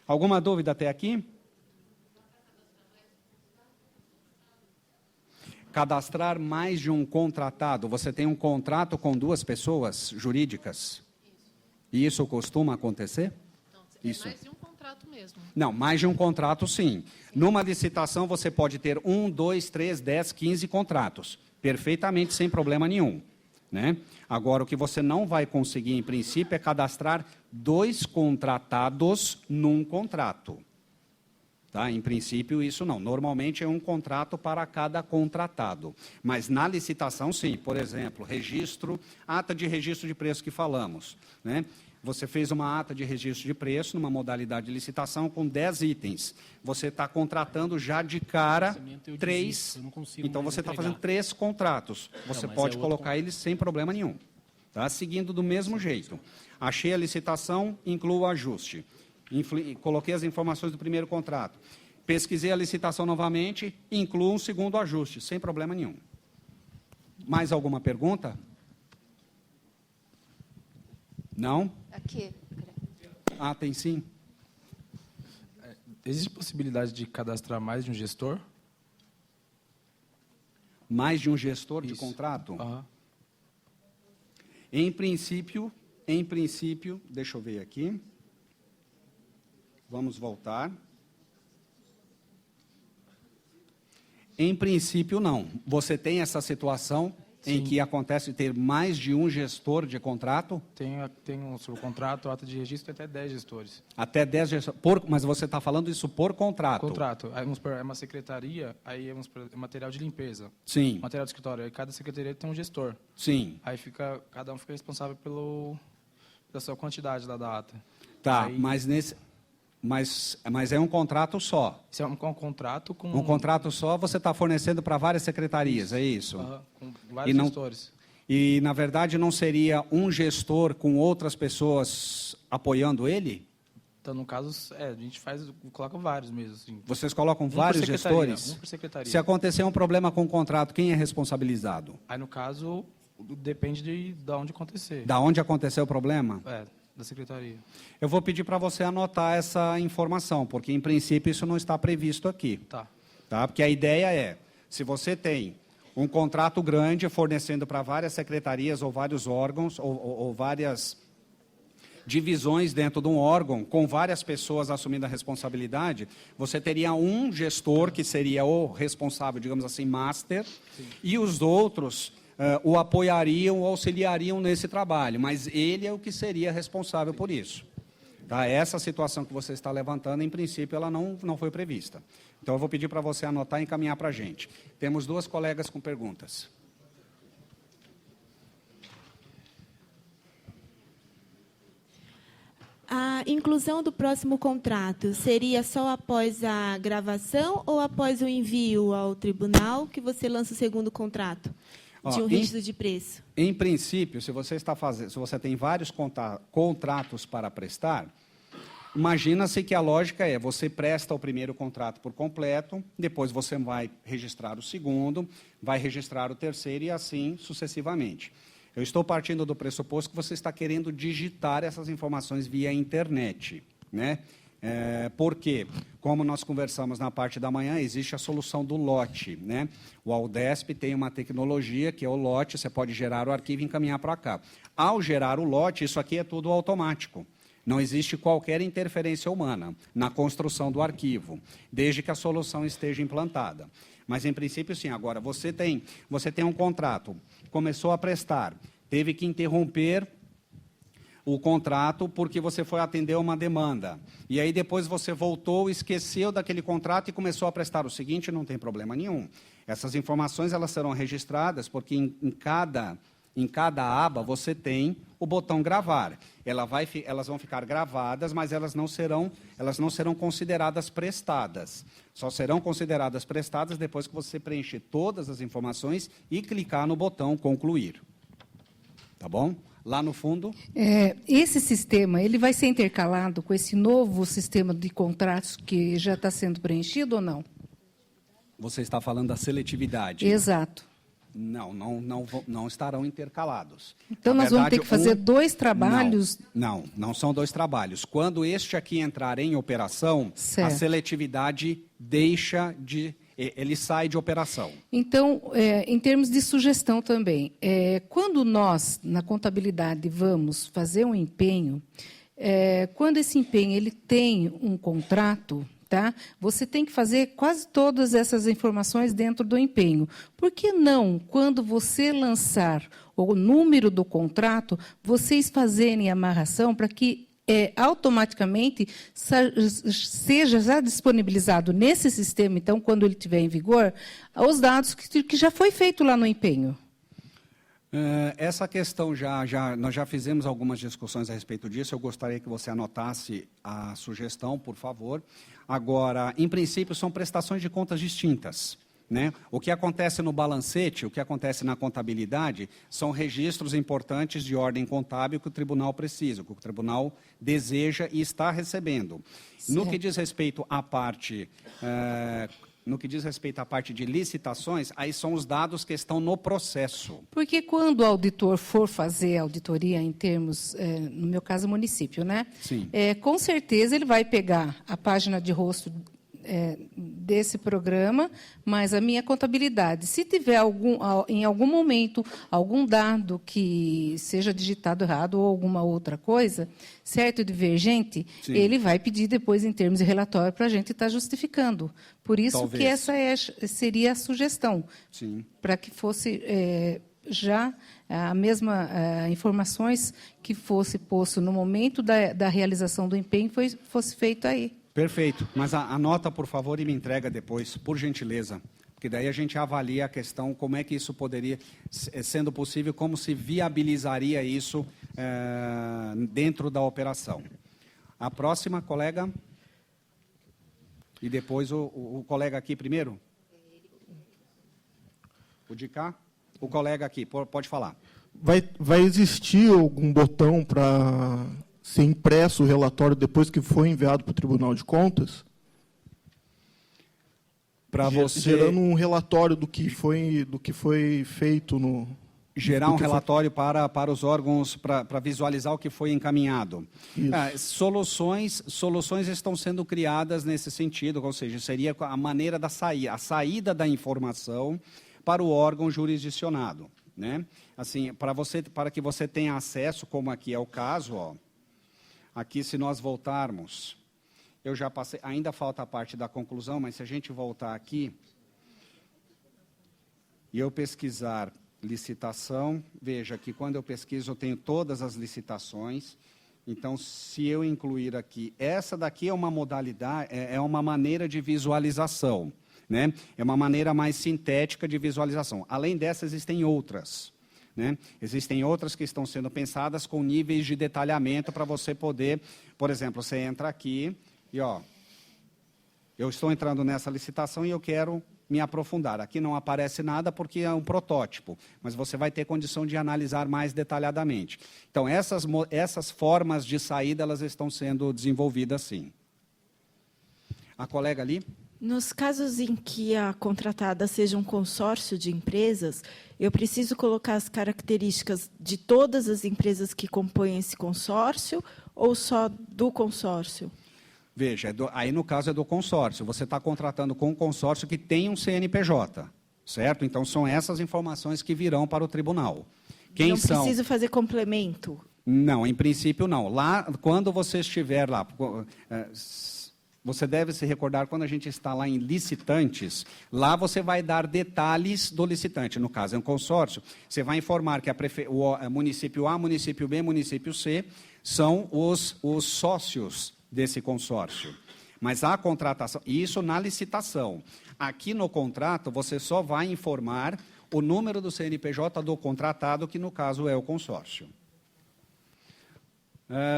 Alguma dúvida até aqui? Cadastrar mais de um contratado. Você tem um contrato com 2 pessoas jurídicas? E isso costuma acontecer? Não, isso. Mais de um contrato mesmo. Não, mais de um contrato, sim. Numa licitação, você pode ter 1, 2, 3, 10, 15 contratos. Perfeitamente, sem problema nenhum. Né? Agora, o que você não vai conseguir, em princípio, é cadastrar 2 contratados num contrato. Tá? Em princípio, isso não. Normalmente, é um contrato para cada contratado. Mas, na licitação, sim. Por exemplo, ata de registro de preço que falamos. Né? Você fez uma ata de registro de preço, numa modalidade de licitação, com 10 itens. Você está contratando já de cara 3. Então, você está fazendo 3 contratos. Você pode colocar eles sem problema nenhum. Tá? Seguindo do mesmo jeito. Achei a licitação, incluo o ajuste. Coloquei as informações do primeiro contrato. Pesquisei a licitação novamente, incluo um segundo ajuste, sem problema nenhum. Mais alguma pergunta? Não? Aqui. Ah, tem sim. Existe possibilidade de cadastrar mais de um gestor? Mais de um gestor de Isso. contrato? Aham. Em princípio, deixa eu ver aqui. Vamos voltar. Em princípio, não. Você tem essa situação em que acontece ter mais de um gestor de contrato? Tem um sobre o contrato, ata de registro, até 10 gestores. Até 10 gestores. Mas você está falando isso por contrato? Contrato. Aí, vamos supor, é uma secretaria, aí é material de limpeza. Sim. Material de escritório. Aí cada secretaria tem um gestor. Sim. Aí cada um fica responsável pela sua quantidade da data. Tá, Aí, mas é um contrato só. isso é um contrato com... Um contrato só você está fornecendo para várias secretarias, é isso? com vários gestores. E, na verdade, não seria um gestor com outras pessoas apoiando ele? Então, no caso, a gente coloca vários mesmo. Assim. Vocês colocam por vários secretaria, gestores? Um por secretaria. Se acontecer um problema com o contrato, quem é responsabilizado? Aí, no caso, depende de onde acontecer. Da onde aconteceu o problema? Da secretaria. Eu vou pedir para você anotar essa informação, porque, em princípio, isso não está previsto aqui. Tá. Tá? Porque a ideia é, se você tem um contrato grande fornecendo para várias secretarias ou vários órgãos ou várias divisões dentro de um órgão, com várias pessoas assumindo a responsabilidade, você teria um gestor que seria o responsável, digamos assim, master, e os outros o apoiariam ou auxiliariam nesse trabalho, mas ele é o que seria responsável por isso. Tá? Essa situação que você está levantando, em princípio, ela não foi prevista. Então, eu vou pedir para você anotar e encaminhar para a gente. Temos 2 colegas com perguntas. A inclusão do próximo contrato seria só após a gravação ou após o envio ao tribunal que você lança o segundo contrato de um registro de preço? Em princípio, se você tem vários contratos para prestar, Imagina-se que a lógica é, você presta o primeiro contrato por completo, depois você vai registrar o segundo, vai registrar o terceiro e assim sucessivamente. Eu estou partindo do pressuposto que você está querendo digitar essas informações via internet, né? Porque, como nós conversamos na parte da manhã, existe a solução do lote, né? O Aldesp tem uma tecnologia que é o lote, você pode gerar o arquivo e encaminhar para cá. Ao gerar o lote, isso aqui é tudo automático. Não existe qualquer interferência humana na construção do arquivo, desde que a solução esteja implantada. Mas, em princípio, sim. Agora, você tem um contrato, começou a prestar, teve que interromper o contrato porque você foi atender uma demanda. E aí depois você voltou, esqueceu daquele contrato e começou a prestar o seguinte, não tem problema nenhum. Essas informações elas serão registradas porque em cada aba você tem o botão gravar. Elas vão ficar gravadas, mas elas não serão consideradas prestadas. Só serão consideradas prestadas depois que você preencher todas as informações e clicar no botão concluir. Tá bom? Lá no fundo? Esse sistema ele vai ser intercalado com esse novo sistema de contratos que já está sendo preenchido ou não? Você está falando da seletividade. Exato. Não estarão intercalados. Então, nós vamos ter que fazer dois trabalhos? Não são dois trabalhos. Quando este aqui entrar em operação, certo, a seletividade ele sai de operação. Então, em termos de sugestão também, quando nós, na contabilidade, vamos fazer um empenho, quando esse empenho ele tem um contrato, tá? Você tem que fazer quase todas essas informações dentro do empenho. Por que não, quando você lançar o número do contrato, vocês fazerem a amarração para que automaticamente seja já disponibilizado nesse sistema, então, quando ele estiver em vigor, os dados que já foi feito lá no empenho? Essa questão nós já fizemos algumas discussões a respeito disso. Eu gostaria que você anotasse a sugestão, por favor. Agora, em princípio, são prestações de contas distintas, né? O que acontece no balancete, o que acontece na contabilidade, são registros importantes de ordem contábil que o tribunal precisa, que o tribunal deseja e está recebendo. Certo. No que diz respeito à parte... No que diz respeito à parte de licitações, aí são os dados que estão no processo. Porque quando o auditor for fazer auditoria em termos, no meu caso, município, né? Sim. Com certeza ele vai pegar a página de rosto desse programa, mas a minha contabilidade. Se tiver em algum momento algum dado que seja digitado errado ou alguma outra coisa, certo e divergente, sim, ele vai pedir depois em termos de relatório para a gente estar justificando. Por isso talvez que essa seria a sugestão, para que fosse já a mesma informações que fosse posto no momento da realização do empenho fosse feito aí. Perfeito, mas anota, por favor, e me entrega depois, por gentileza, porque daí a gente avalia a questão, como é que isso poderia, sendo possível, como se viabilizaria isso dentro da operação. A próxima, colega, e depois o colega aqui primeiro. O de cá, o colega aqui, pode falar. Vai existir algum botão para ser impresso o relatório depois que foi enviado para o Tribunal de Contas? Para você gerando um relatório do que foi feito no... Gerar um relatório para os órgãos, para visualizar o que foi encaminhado. Soluções estão sendo criadas nesse sentido, ou seja, seria a maneira da a saída da informação para o órgão jurisdicionado, né? Assim, para que você tenha acesso, como aqui é o caso, ó. Aqui, se nós voltarmos, eu já passei, ainda falta a parte da conclusão, mas se a gente voltar aqui e eu pesquisar licitação, veja que quando eu pesquiso eu tenho todas as licitações. Então, se eu incluir aqui, essa daqui é uma modalidade, é uma maneira de visualização, né? É uma maneira mais sintética de visualização. Além dessa, existem outras. Né? Existem outras que estão sendo pensadas com níveis de detalhamento para você poder, por exemplo, você entra aqui e, ó, eu estou entrando nessa licitação e eu quero me aprofundar. Aqui não aparece nada porque é um protótipo, mas você vai ter condição de analisar mais detalhadamente. Então, essas formas de saída, elas estão sendo desenvolvidas, sim. A colega ali? Nos casos em que a contratada seja um consórcio de empresas, eu preciso colocar as características de todas as empresas que compõem esse consórcio ou só do consórcio? Veja, aí no caso é do consórcio. Você está contratando com um consórcio que tem um CNPJ, certo? Então, são essas informações que virão para o tribunal. Quem não são? preciso fazer complemento? Não, em princípio não. Lá, quando você estiver lá, você deve se recordar, quando a gente está lá em licitantes, lá você vai dar detalhes do licitante. No caso, é um consórcio. Você vai informar que o município A, município B, município C são os sócios desse consórcio. Mas a contratação, isso na licitação. Aqui no contrato, você só vai informar o número do CNPJ do contratado, que no caso é o consórcio.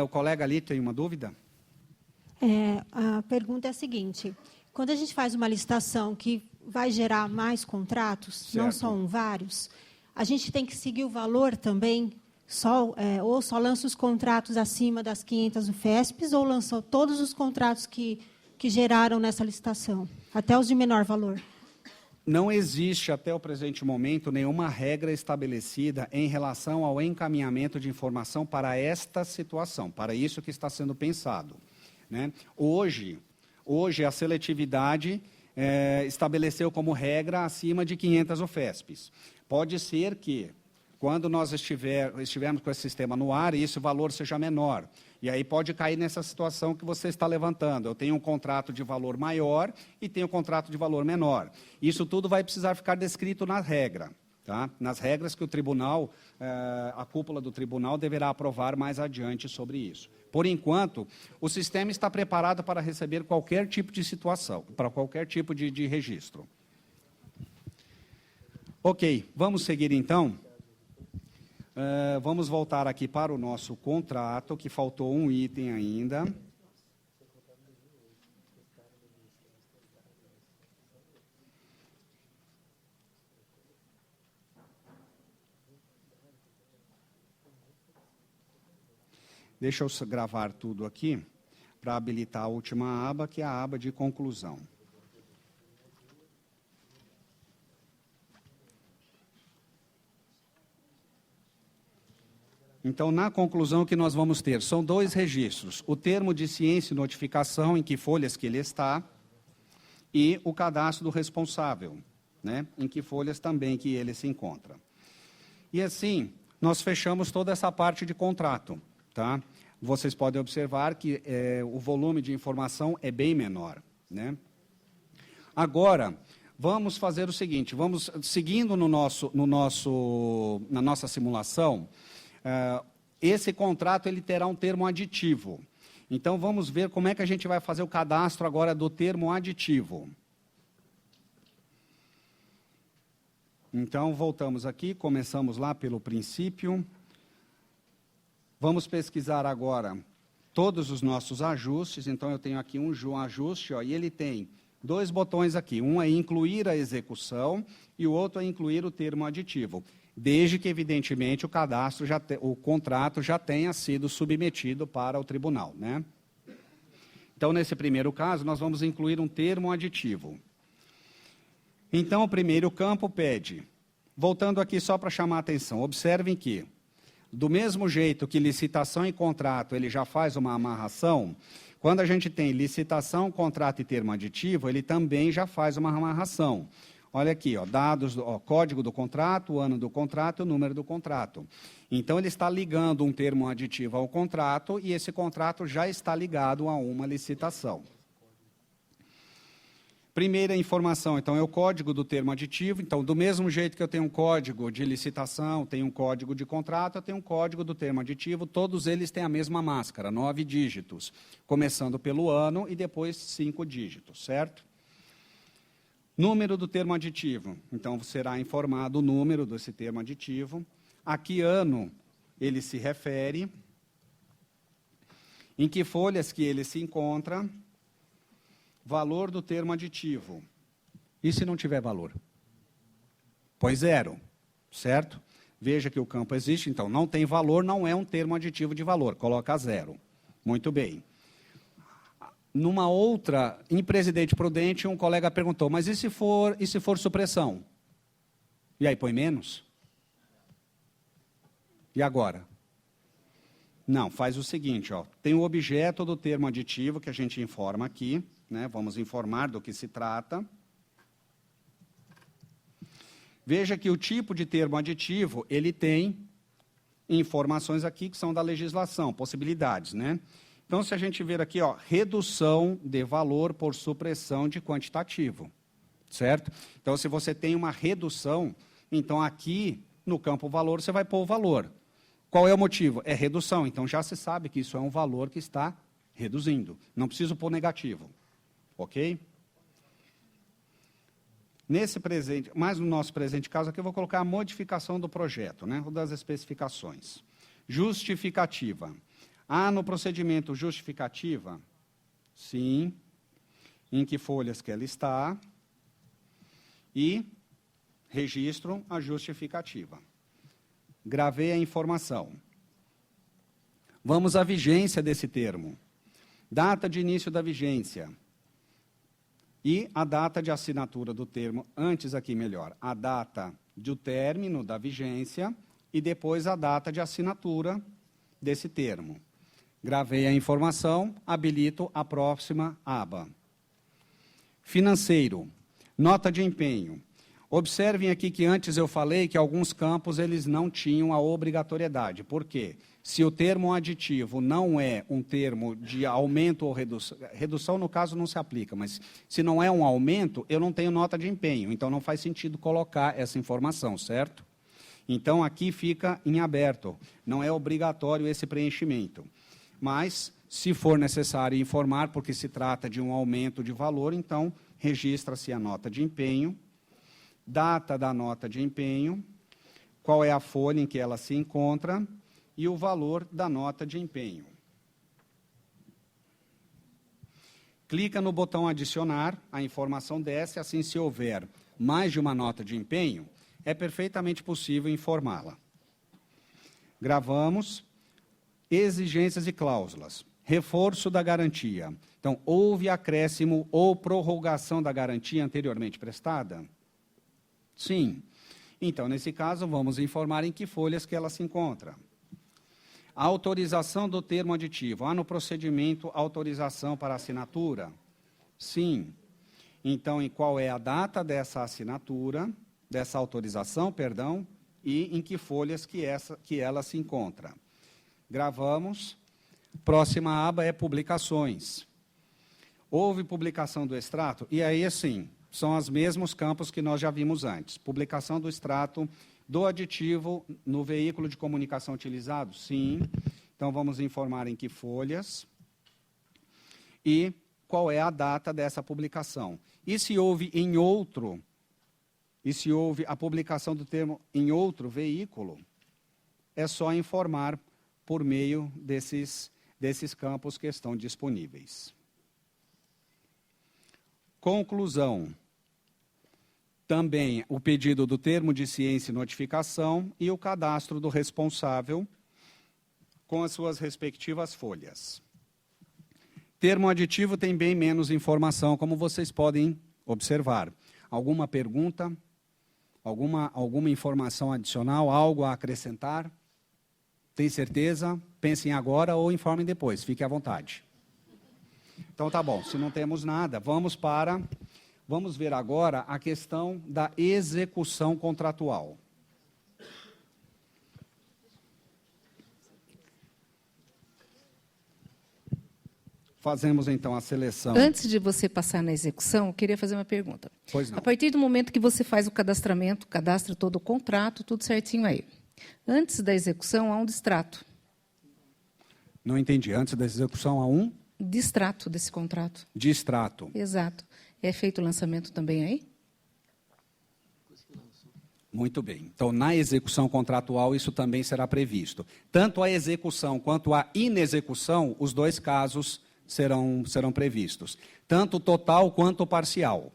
O colega ali tem uma dúvida? A pergunta é a seguinte: quando a gente faz uma licitação que vai gerar mais contratos, certo, não só vários, a gente tem que seguir o valor também? Ou só lança os contratos acima das 500 UFESPs, ou lançou todos os contratos que geraram nessa licitação, até os de menor valor? Não existe, até o presente momento, nenhuma regra estabelecida em relação ao encaminhamento de informação para esta situação, para isso que está sendo pensado, né? Hoje a seletividade estabeleceu como regra acima de 500 UFESPs. Pode ser que, quando nós estivermos com esse sistema no ar, esse valor seja menor. E aí pode cair nessa situação que você está levantando. Eu tenho um contrato de valor maior e tenho um contrato de valor menor. Isso tudo vai precisar ficar descrito na regra, tá? Nas regras que o tribunal, a cúpula do tribunal deverá aprovar mais adiante sobre isso. Por enquanto, o sistema está preparado para receber qualquer tipo de situação, para qualquer tipo de registro. Ok, vamos seguir então. Vamos voltar aqui para o nosso contrato, que faltou um item ainda. Deixa eu gravar tudo aqui para habilitar a última aba, que é a aba de conclusão. Então, na conclusão, o que nós vamos ter? São dois registros. O termo de ciência e notificação, em que folhas que ele está, e o cadastro do responsável, né? Em que folhas também que ele se encontra. E assim, nós fechamos toda essa parte de contrato, tá? Vocês podem observar que o volume de informação é bem menor, né? Agora, vamos fazer o seguinte, vamos, seguindo na nossa simulação, esse contrato ele terá um termo aditivo. Então, vamos ver como é que a gente vai fazer o cadastro agora do termo aditivo. Então, voltamos aqui, começamos lá pelo princípio. Vamos pesquisar agora todos os nossos ajustes. Então, eu tenho aqui um ajuste, ó, e ele tem dois botões aqui. Um é incluir a execução e o outro é incluir o termo aditivo, desde que, evidentemente, o contrato já tenha sido submetido para o tribunal, né? Então, nesse primeiro caso, nós vamos incluir um termo aditivo. Então, o primeiro campo pede, voltando aqui só para chamar a atenção, observem que, do mesmo jeito que licitação e contrato, ele já faz uma amarração, quando a gente tem licitação, contrato e termo aditivo, ele também já faz uma amarração. Olha aqui, ó, dados, código do contrato, o ano do contrato e o número do contrato. Então, ele está ligando um termo aditivo ao contrato e esse contrato já está ligado a uma licitação. Primeira informação, então, é o código do termo aditivo. Então, do mesmo jeito que eu tenho um código de licitação, tenho um código de contrato, eu tenho um código do termo aditivo, todos eles têm a mesma máscara, 9 dígitos, começando pelo ano e depois 5 dígitos, certo? Número do termo aditivo. Então, será informado o número desse termo aditivo. A que ano ele se refere. Em que folhas que ele se encontra. Valor do termo aditivo. E se não tiver valor? Põe 0, certo? Veja que o campo existe, então não tem valor, não é um termo aditivo de valor, coloca 0. Muito bem. Numa outra, em Presidente Prudente, um colega perguntou, mas e se for supressão? E aí põe menos? E agora? Não, faz o seguinte, ó, tem o objeto do termo aditivo que a gente informa aqui, né, vamos informar do que se trata. Veja que o tipo de termo aditivo, ele tem informações aqui que são da legislação, possibilidades, né? Então, se a gente ver aqui, ó, redução de valor por supressão de quantitativo, certo? Então, se você tem uma redução, então aqui no campo valor você vai pôr o valor. Qual é o motivo? É redução, então já se sabe que isso é um valor que está reduzindo. Não preciso pôr negativo, ok? Nesse presente, mas no nosso presente caso aqui eu vou colocar a modificação do projeto, né, ou das especificações. Justificativa. Há no procedimento justificativa? Sim. Em que folhas que ela está? E registro a justificativa. Gravei a informação. Vamos à vigência desse termo. Data de início da vigência. E a data de assinatura do termo, antes aqui melhor, a data do término da vigência e depois a data de assinatura desse termo. Gravei a informação, habilito a próxima aba. Financeiro, nota de empenho. Observem aqui que antes eu falei que alguns campos eles não tinham a obrigatoriedade. Por quê? Se o termo aditivo não é um termo de aumento ou redução, redução no caso não se aplica, mas se não é um aumento, eu não tenho nota de empenho, então não faz sentido colocar essa informação, certo? Então aqui fica em aberto, não é obrigatório esse preenchimento. Mas, se for necessário informar, porque se trata de um aumento de valor, então registra-se a nota de empenho, data da nota de empenho, qual é a folha em que ela se encontra e o valor da nota de empenho. Clica no botão adicionar, a informação desce, assim se houver mais de uma nota de empenho, é perfeitamente possível informá-la. Gravamos, exigências e cláusulas, reforço da garantia. Então, houve acréscimo ou prorrogação da garantia anteriormente prestada? Sim. Então, nesse caso, vamos informar em que folhas que ela se encontra. A autorização do termo aditivo. Há no procedimento autorização para assinatura? Sim. Então, em qual é a data dessa assinatura, dessa autorização, perdão, e em que folhas que ela se encontra. Gravamos. Próxima aba é publicações. Houve publicação do extrato? E aí, assim, são os mesmos campos que nós já vimos antes. Publicação do extrato do aditivo no veículo de comunicação utilizado? Sim. Então, vamos informar em que folhas e qual é a data dessa publicação. E se houve em outro, e se houve a publicação do termo em outro veículo, é só informar por meio desses campos que estão disponíveis. Conclusão. Também o pedido do termo de ciência e notificação e o cadastro do responsável com as suas respectivas folhas. Termo aditivo tem bem menos informação, como vocês podem observar. Alguma pergunta? Alguma informação adicional? Algo a acrescentar? Tem certeza? Pensem agora ou informem depois, fique à vontade. Então, tá bom, se não temos nada, vamos ver agora a questão da execução contratual. Fazemos, então, a seleção. Antes de você passar na execução, eu queria fazer uma pergunta. Pois não. A partir do momento que você faz o cadastramento, cadastra todo o contrato, tudo certinho aí. Antes da execução, há um distrato. Não entendi. Antes da execução, há um? Distrato desse contrato. Distrato. Exato. É feito o lançamento também aí? Muito bem. Então, na execução contratual, isso também será previsto. Tanto a execução quanto a inexecução, os dois casos serão previstos. Tanto total quanto parcial.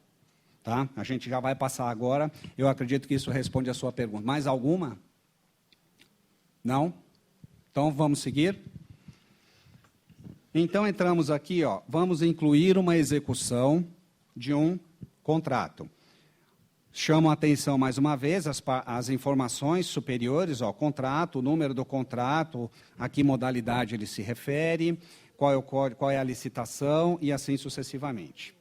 Tá? A gente já vai passar agora. Eu acredito que isso responde a sua pergunta. Mais alguma? Não? Então, vamos seguir? Então, entramos aqui, ó, vamos incluir uma execução de um contrato. Chamo a atenção mais uma vez as informações superiores, ó, contrato, o número do contrato, a que modalidade ele se refere, qual é a licitação e assim sucessivamente.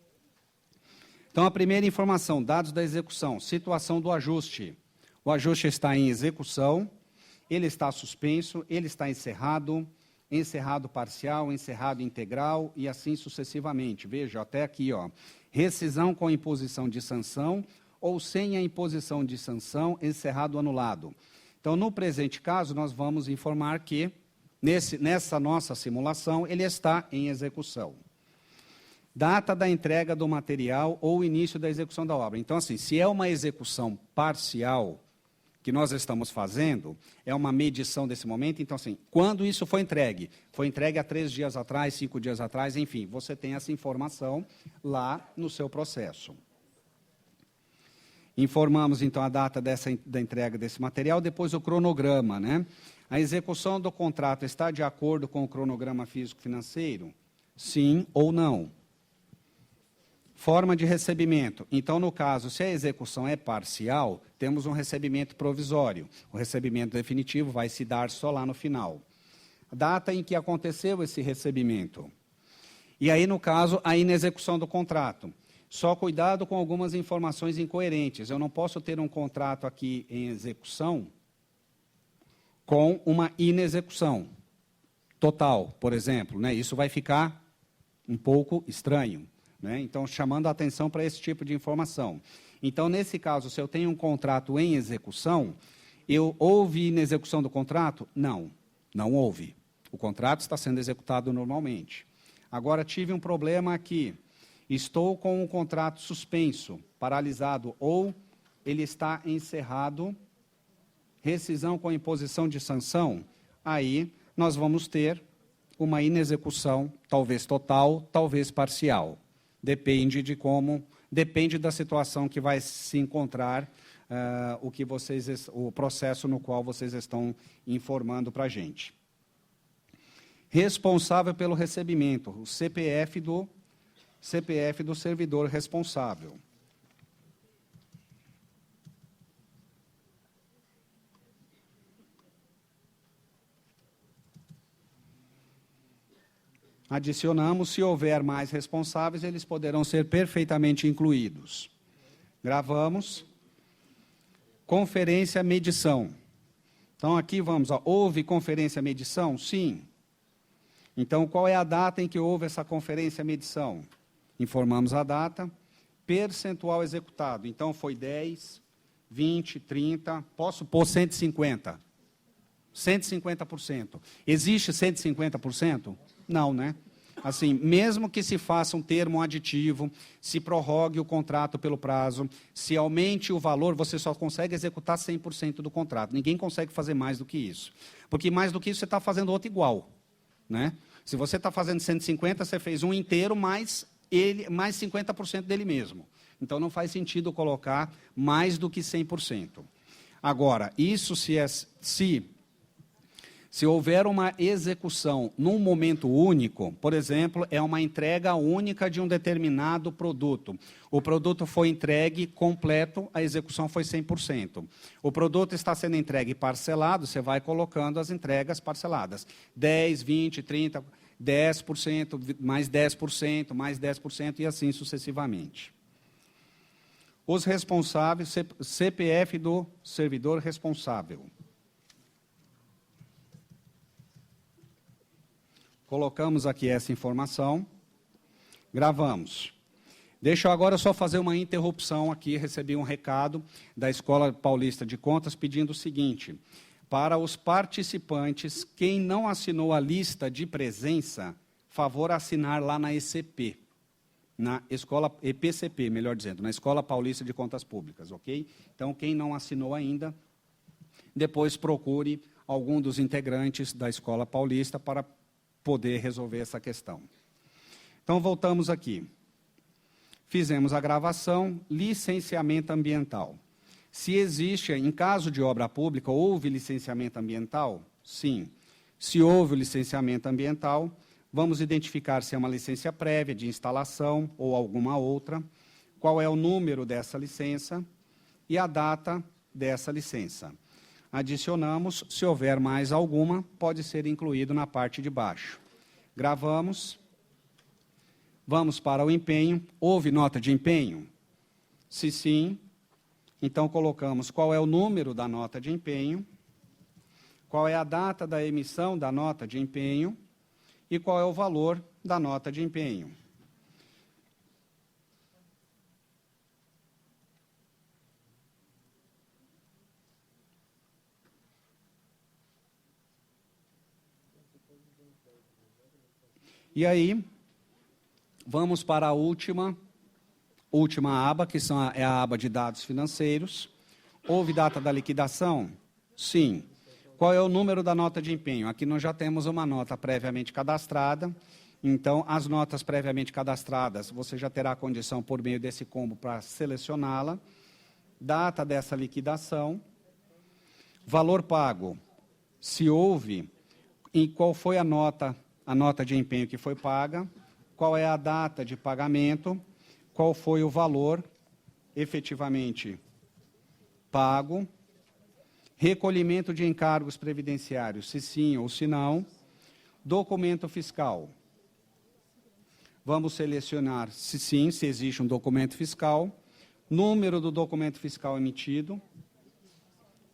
Então, a primeira informação, dados da execução, situação do ajuste. O ajuste está em execução, ele está suspenso, ele está encerrado, encerrado parcial, encerrado integral e assim sucessivamente. Veja, até aqui, ó, rescisão com imposição de sanção ou sem a imposição de sanção, encerrado anulado. Então, no presente caso, nós vamos informar que, nessa nossa simulação, ele está em execução. Data da entrega do material ou início da execução da obra. Então, assim, se é uma execução parcial que nós estamos fazendo, é uma medição desse momento, então, assim, quando isso foi entregue? Foi entregue há 3 dias atrás, 5 dias atrás, enfim, você tem essa informação lá no seu processo. Informamos, então, a data da entrega desse material, depois o cronograma, né? A execução do contrato está de acordo com o cronograma físico-financeiro? Sim ou não? Forma de recebimento. Então, no caso, se a execução é parcial, temos um recebimento provisório. O recebimento definitivo vai se dar só lá no final. Data em que aconteceu esse recebimento. E aí, no caso, a inexecução do contrato. Só cuidado com algumas informações incoerentes. Eu não posso ter um contrato aqui em execução com uma inexecução total, por exemplo, né? Isso vai ficar um pouco estranho, né? Então, chamando a atenção para esse tipo de informação. Então, nesse caso, se eu tenho um contrato em execução, houve inexecução do contrato? Não, não houve. O contrato está sendo executado normalmente. Agora, tive um problema aqui. Estou com um contrato suspenso, paralisado, ou ele está encerrado, rescisão com imposição de sanção, aí nós vamos ter uma inexecução, talvez total, talvez parcial. Depende da situação que vai se encontrar, o processo no qual vocês estão informando para a gente. Responsável pelo recebimento, o CPF do servidor responsável. Adicionamos, se houver mais responsáveis, eles poderão ser perfeitamente incluídos. Gravamos. Conferência, medição. Então, aqui vamos, ó, houve conferência, medição? Sim. Então, qual é a data em que houve essa conferência, medição? Informamos a data. Percentual executado. Então, foi 10, 20, 30, posso pôr 150. 150%. Existe 150%? Não, né? Assim, mesmo que se faça um termo aditivo, se prorrogue o contrato pelo prazo, se aumente o valor, você só consegue executar 100% do contrato. Ninguém consegue fazer mais do que isso. Porque mais do que isso, você está fazendo outro igual, né? Se você está fazendo 150, você fez um inteiro, mais 50% dele mesmo. Então, não faz sentido colocar mais do que 100%. Agora, isso se houver uma execução num momento único, por exemplo, é uma entrega única de um determinado produto. O produto foi entregue completo, a execução foi 100%. O produto está sendo entregue parcelado, você vai colocando as entregas parceladas. 10, 20, 30, 10%, mais 10%, mais 10% e assim sucessivamente. Os responsáveis, CPF do servidor responsável. Colocamos aqui essa informação, gravamos. Deixa eu agora só fazer uma interrupção aqui, recebi um recado da Escola Paulista de Contas pedindo o seguinte: para os participantes, quem não assinou a lista de presença, favor assinar lá na ECP, na Escola EPCP, melhor dizendo, na Escola Paulista de Contas Públicas, ok? Então, quem não assinou ainda, depois procure algum dos integrantes da Escola Paulista para poder resolver essa questão. Então, voltamos aqui. Fizemos a gravação, licenciamento ambiental. Se existe, em caso de obra pública, houve licenciamento ambiental? Sim. Se houve o licenciamento ambiental, vamos identificar se é uma licença prévia de instalação ou alguma outra, qual é o número dessa licença e a data dessa licença. Adicionamos, se houver mais alguma, pode ser incluído na parte de baixo. Gravamos, vamos para o empenho. Houve nota de empenho? Se sim, então colocamos qual é o número da nota de empenho, qual é a data da emissão da nota de empenho e qual é o valor da nota de empenho. E aí, vamos para a última aba, que é a aba de dados financeiros. Houve data da liquidação? Sim. Qual é o número da nota de empenho? Aqui nós já temos uma nota previamente cadastrada. Então, as notas previamente cadastradas, você já terá a condição, por meio desse combo, para selecioná-la. Data dessa liquidação. Valor pago. Se houve, e qual foi a nota de empenho que foi paga, qual é a data de pagamento, qual foi o valor efetivamente pago, recolhimento de encargos previdenciários, se sim ou se não, documento fiscal. Vamos selecionar se sim, se existe um documento fiscal, número do documento fiscal emitido,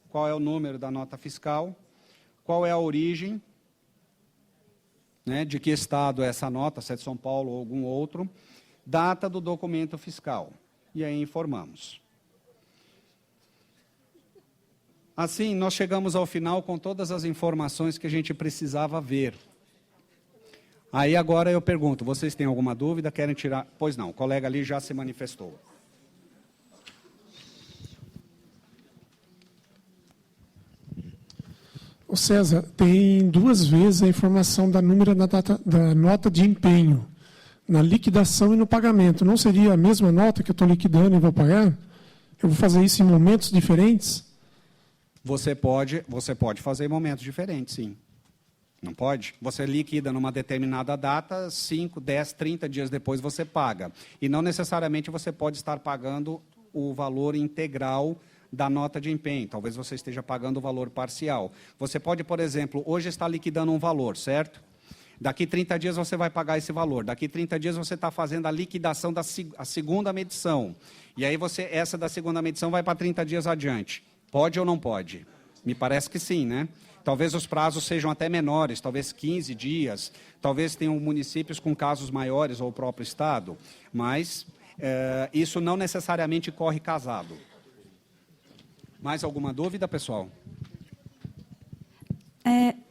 qual é o número da nota fiscal, qual é a origem, de que estado é essa nota, se é de São Paulo ou algum outro, data do documento fiscal. E aí informamos. Assim, nós chegamos ao final com todas as informações que a gente precisava ver. Aí agora eu pergunto, vocês têm alguma dúvida? Querem tirar? Pois não, o colega ali já se manifestou. Ô César, tem 2 vezes a informação da número da nota de empenho, na liquidação e no pagamento. Não seria a mesma nota que eu estou liquidando e vou pagar? Eu vou fazer isso em momentos diferentes? Você pode fazer em momentos diferentes, sim. Não pode? Você liquida numa determinada data, 5, 10, 30 dias depois você paga. E não necessariamente você pode estar pagando o valor integral da nota de empenho. Talvez você esteja pagando o valor parcial. Você pode, por exemplo, hoje está liquidando um valor, certo? Daqui 30 dias você vai pagar esse valor. Daqui 30 dias você está fazendo a liquidação da segunda medição. E aí essa da segunda medição vai para 30 dias adiante. Pode ou não pode? Me parece que sim, né? Talvez os prazos sejam até menores, talvez 15 dias, talvez tenham municípios com casos maiores ou o próprio Estado, mas isso não necessariamente corre casado. Mais alguma dúvida, pessoal?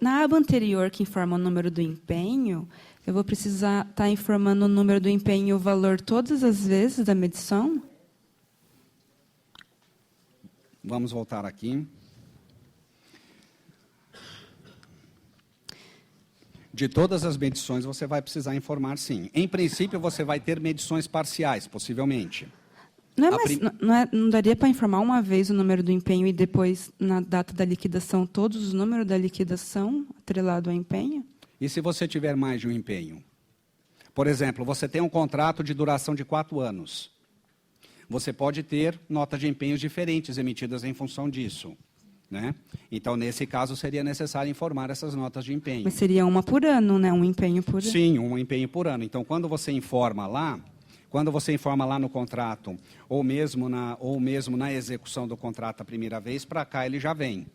Na aba anterior, que informa o número do empenho, eu vou precisar estar informando o número do empenho e o valor todas as vezes da medição? Vamos voltar aqui. De todas as medições, você vai precisar informar, sim. Em princípio, você vai ter medições parciais, possivelmente. Não daria para informar uma vez o número do empenho e depois, na data da liquidação, todos os números da liquidação atrelado ao empenho? E se você tiver mais de um empenho? Por exemplo, você tem um contrato de duração de 4 anos. Você pode ter notas de empenhos diferentes emitidas em função disso. Então, nesse caso, seria necessário informar essas notas de empenho. Mas seria uma por ano, né? Um empenho por ano? Sim, um empenho por ano. Então, quando você informa lá no contrato, ou mesmo na execução do contrato a primeira vez, para cá ele já vem.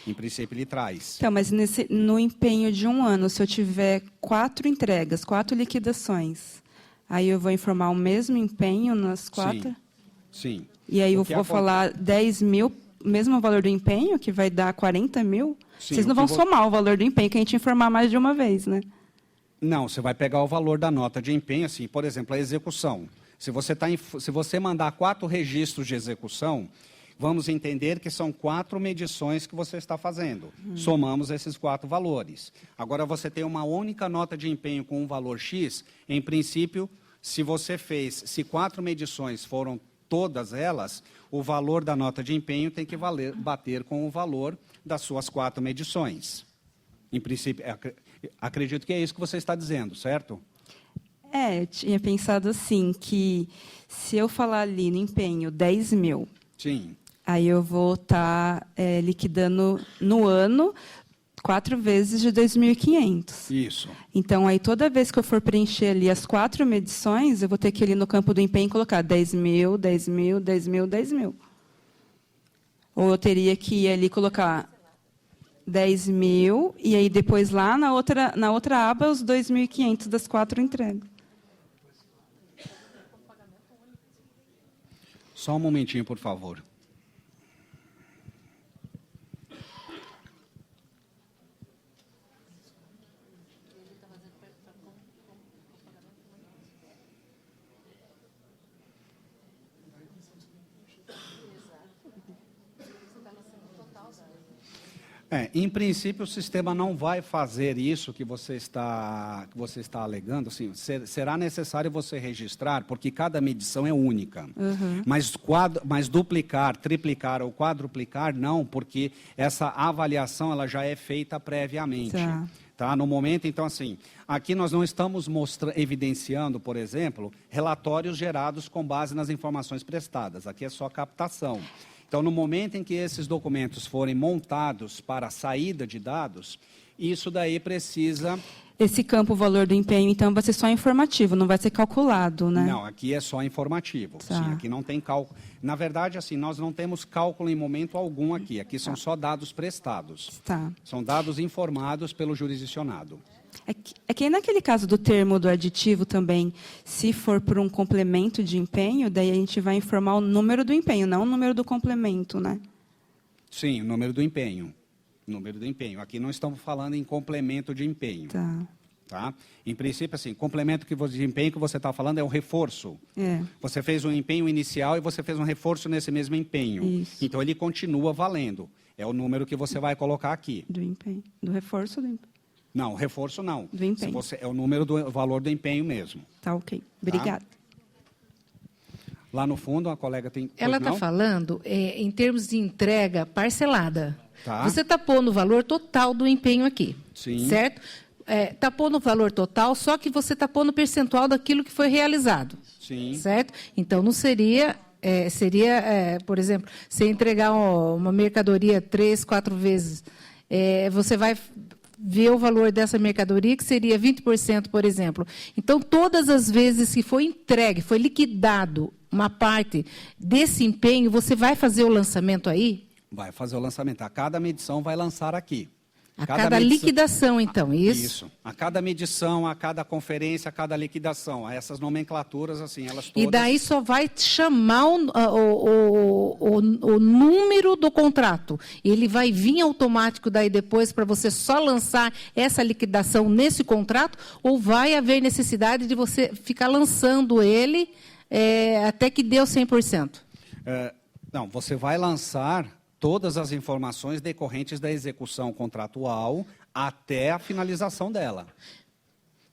Em princípio, ele traz. Então, mas no empenho de um ano, se eu tiver 4 entregas, 4 liquidações, aí eu vou informar o mesmo empenho nas 4? Sim. E aí eu vou falar 10 mil, mesmo valor do empenho, que vai dar 40 mil? Sim, vocês não vão somar o valor do empenho, que a gente informar mais de uma vez, né? Não, você vai pegar o valor da nota de empenho, assim, por exemplo, a execução. Se você mandar 4 registros de execução, vamos entender que são 4 medições que você está fazendo. Somamos esses 4 valores. Agora, você tem uma única nota de empenho com um valor X, em princípio, se 4 medições foram todas elas, o valor da nota de empenho tem que bater com o valor das suas 4 medições. Em princípio, acredito que é isso que você está dizendo, certo? Eu tinha pensado assim, que se eu falar ali no empenho 10 mil, sim, aí eu vou estar liquidando no ano 4 vezes de 2.500. Isso. Então, aí toda vez que eu for preencher ali as 4 medições, eu vou ter que ir ali no campo do empenho colocar 10 mil, 10 mil, 10 mil, 10 mil. Ou eu teria que ir ali colocar 10 mil, e aí depois lá na outra aba, os 2.500 das 4 entregas. Só um momentinho, por favor. Em princípio, o sistema não vai fazer isso que você está alegando. Assim, será necessário você registrar, porque cada medição é única. Uhum. Mas duplicar, triplicar ou quadruplicar, não, porque essa avaliação ela já é feita previamente. Tá? No momento, então, assim, aqui nós não estamos evidenciando, por exemplo, relatórios gerados com base nas informações prestadas. Aqui é só captação. Então, no momento em que esses documentos forem montados para a saída de dados, isso daí precisa... Esse campo valor do empenho, então, vai ser só informativo, não vai ser calculado, né? Não, aqui é só informativo. Tá. Sim, aqui não tem cálculo. Na verdade, assim, nós não temos cálculo em momento algum aqui. Aqui são só dados prestados. Tá. São dados informados pelo jurisdicionado. É que naquele caso do termo do aditivo também, se for por um complemento de empenho, daí a gente vai informar o número do empenho, não o número do complemento, né? Sim, o número do empenho. Número do empenho. Aqui não estamos falando em complemento de empenho. Tá? Em princípio, assim, complemento de empenho que você está falando é o reforço. Você fez um empenho inicial e você fez um reforço nesse mesmo empenho. Isso. Então, ele continua valendo. É o número que você vai colocar aqui. Do empenho. Do reforço ou do empenho? Não, reforço não. Do empenho. É o número do valor do empenho mesmo. Tá, ok. Obrigada. Tá? Lá no fundo, a colega tem... Ela está falando em termos de entrega parcelada. Tá. Você está pondo o valor total do empenho aqui. Sim. Certo? Está pondo o valor total, só que você está pondo o percentual daquilo que foi realizado. Sim. Certo? Então, não seria... por exemplo, você entregar uma mercadoria 3, 4 vezes, você vai ver o valor dessa mercadoria, que seria 20%, por exemplo. Então, todas as vezes que foi entregue, foi liquidado uma parte desse empenho, você vai fazer o lançamento aí? Vai fazer o lançamento. A cada medição vai lançar aqui. A cada liquidação, então, isso? Isso. A cada medição, a cada conferência, a cada liquidação. Essas nomenclaturas, assim, elas todas... E daí só vai chamar o número do contrato. Ele vai vir automático daí depois para você só lançar essa liquidação nesse contrato, ou vai haver necessidade de você ficar lançando ele até que dê o 100%? Não, você vai lançar todas as informações decorrentes da execução contratual até a finalização dela.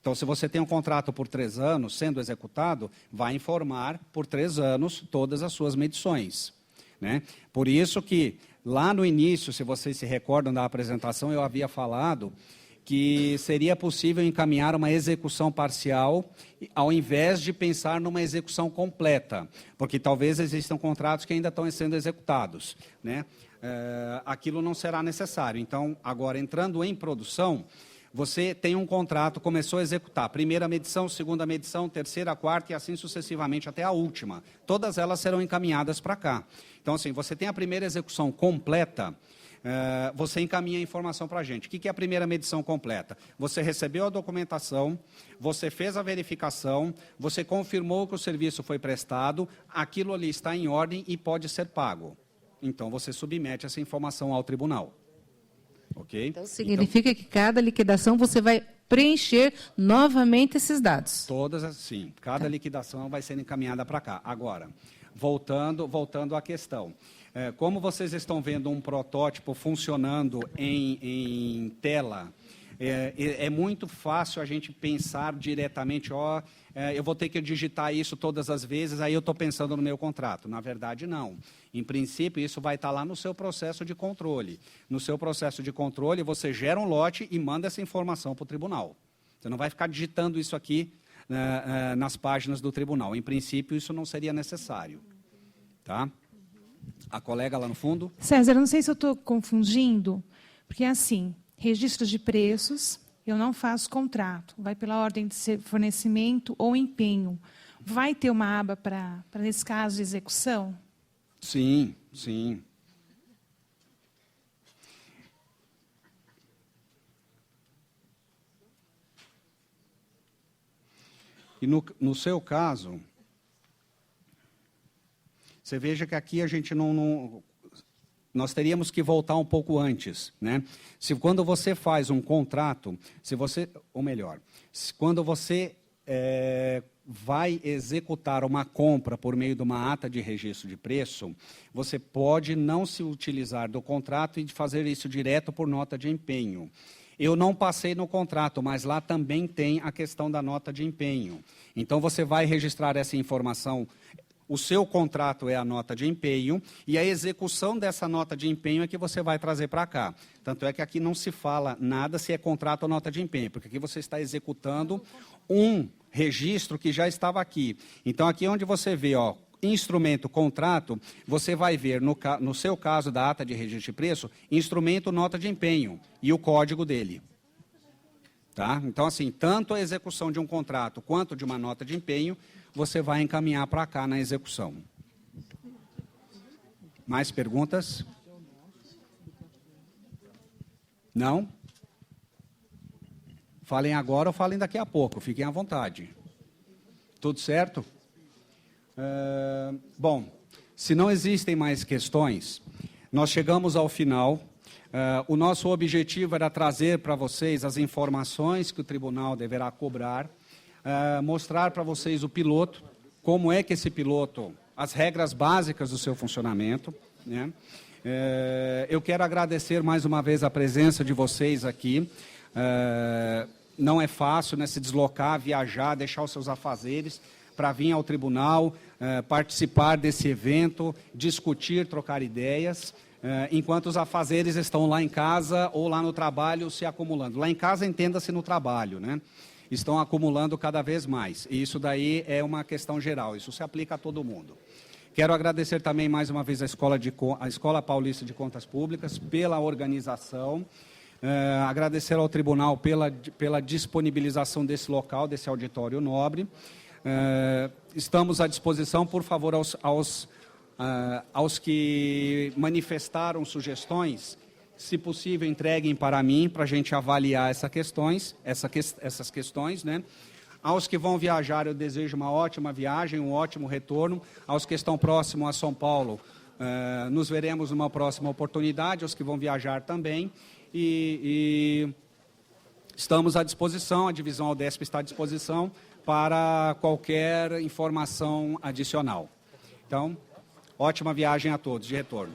Então, se você tem um contrato por 3 anos sendo executado, vai informar por 3 anos todas as suas medições, né? Por isso que, lá no início, se vocês se recordam da apresentação, eu havia falado que seria possível encaminhar uma execução parcial ao invés de pensar numa execução completa, porque talvez existam contratos que ainda estão sendo executados, né? Aquilo não será necessário. Então, agora, entrando em produção, você tem um contrato, começou a executar primeira medição, segunda medição, terceira, quarta e assim sucessivamente até a última. Todas elas serão encaminhadas para cá. Então, assim, você tem a primeira execução completa, você encaminha a informação para a gente. O que é a primeira medição completa? Você recebeu a documentação, você fez a verificação, você confirmou que o serviço foi prestado, aquilo ali está em ordem e pode ser pago. Então, você submete essa informação ao tribunal. Ok? Então, significa que cada liquidação você vai preencher novamente esses dados. Todas, sim. Cada liquidação vai ser encaminhada para cá. Agora, voltando à questão. Como vocês estão vendo um protótipo funcionando em tela, É muito fácil a gente pensar diretamente, eu vou ter que digitar isso todas as vezes, aí eu estou pensando no meu contrato. Na verdade, não. Em princípio, isso vai estar lá no seu processo de controle. No seu processo de controle, você gera um lote e manda essa informação para o tribunal. Você não vai ficar digitando isso aqui nas páginas do tribunal. Em princípio, isso não seria necessário. Tá? A colega lá no fundo. César, eu não sei se eu estou confundindo, porque assim, registro de preços, eu não faço contrato, vai pela ordem de fornecimento ou empenho. Vai ter uma aba para nesse caso, de execução? Sim, sim. E no seu caso, você veja que aqui a gente nós teríamos que voltar um pouco antes, né? Quando você faz um contrato, quando você vai executar uma compra por meio de uma ata de registro de preço, você pode não se utilizar do contrato e fazer isso direto por nota de empenho. Eu não passei no contrato, mas lá também tem a questão da nota de empenho. Então, você vai registrar essa informação. O seu contrato é a nota de empenho e a execução dessa nota de empenho é que você vai trazer para cá. Tanto é que aqui não se fala nada se é contrato ou nota de empenho, porque aqui você está executando um registro que já estava aqui. Então, aqui onde você vê, instrumento, contrato, você vai ver, no seu caso da ata de registro de preço, instrumento, nota de empenho e o código dele. Tá? Então, assim, tanto a execução de um contrato quanto de uma nota de empenho, você vai encaminhar para cá na execução. Mais perguntas? Não? Falem agora ou falem daqui a pouco, fiquem à vontade. Tudo certo? Bom, se não existem mais questões, nós chegamos ao final. O nosso objetivo era trazer para vocês as informações que o tribunal deverá cobrar, mostrar para vocês o piloto, como é que esse piloto, as regras básicas do seu funcionamento, né? Eu quero agradecer mais uma vez a presença de vocês aqui. Não é fácil, né, se deslocar, viajar, deixar os seus afazeres para vir ao tribunal, participar desse evento, discutir, trocar ideias, enquanto os afazeres estão lá em casa ou lá no trabalho se acumulando. Lá em casa, entenda-se no trabalho, né? Estão acumulando cada vez mais. E isso daí é uma questão geral, isso se aplica a todo mundo. Quero agradecer também mais uma vez a Escola Paulista de Contas Públicas pela organização, agradecer ao tribunal pela disponibilização desse local, desse auditório nobre. Estamos à disposição, por favor, aos que manifestaram sugestões, se possível, entreguem para mim, para a gente avaliar essas questões, né? Aos que vão viajar, eu desejo uma ótima viagem, um ótimo retorno. Aos que estão próximos a São Paulo, nos veremos numa próxima oportunidade, aos que vão viajar também. E estamos à disposição, a divisão Aldesp está à disposição para qualquer informação adicional. Então, ótima viagem a todos, de retorno.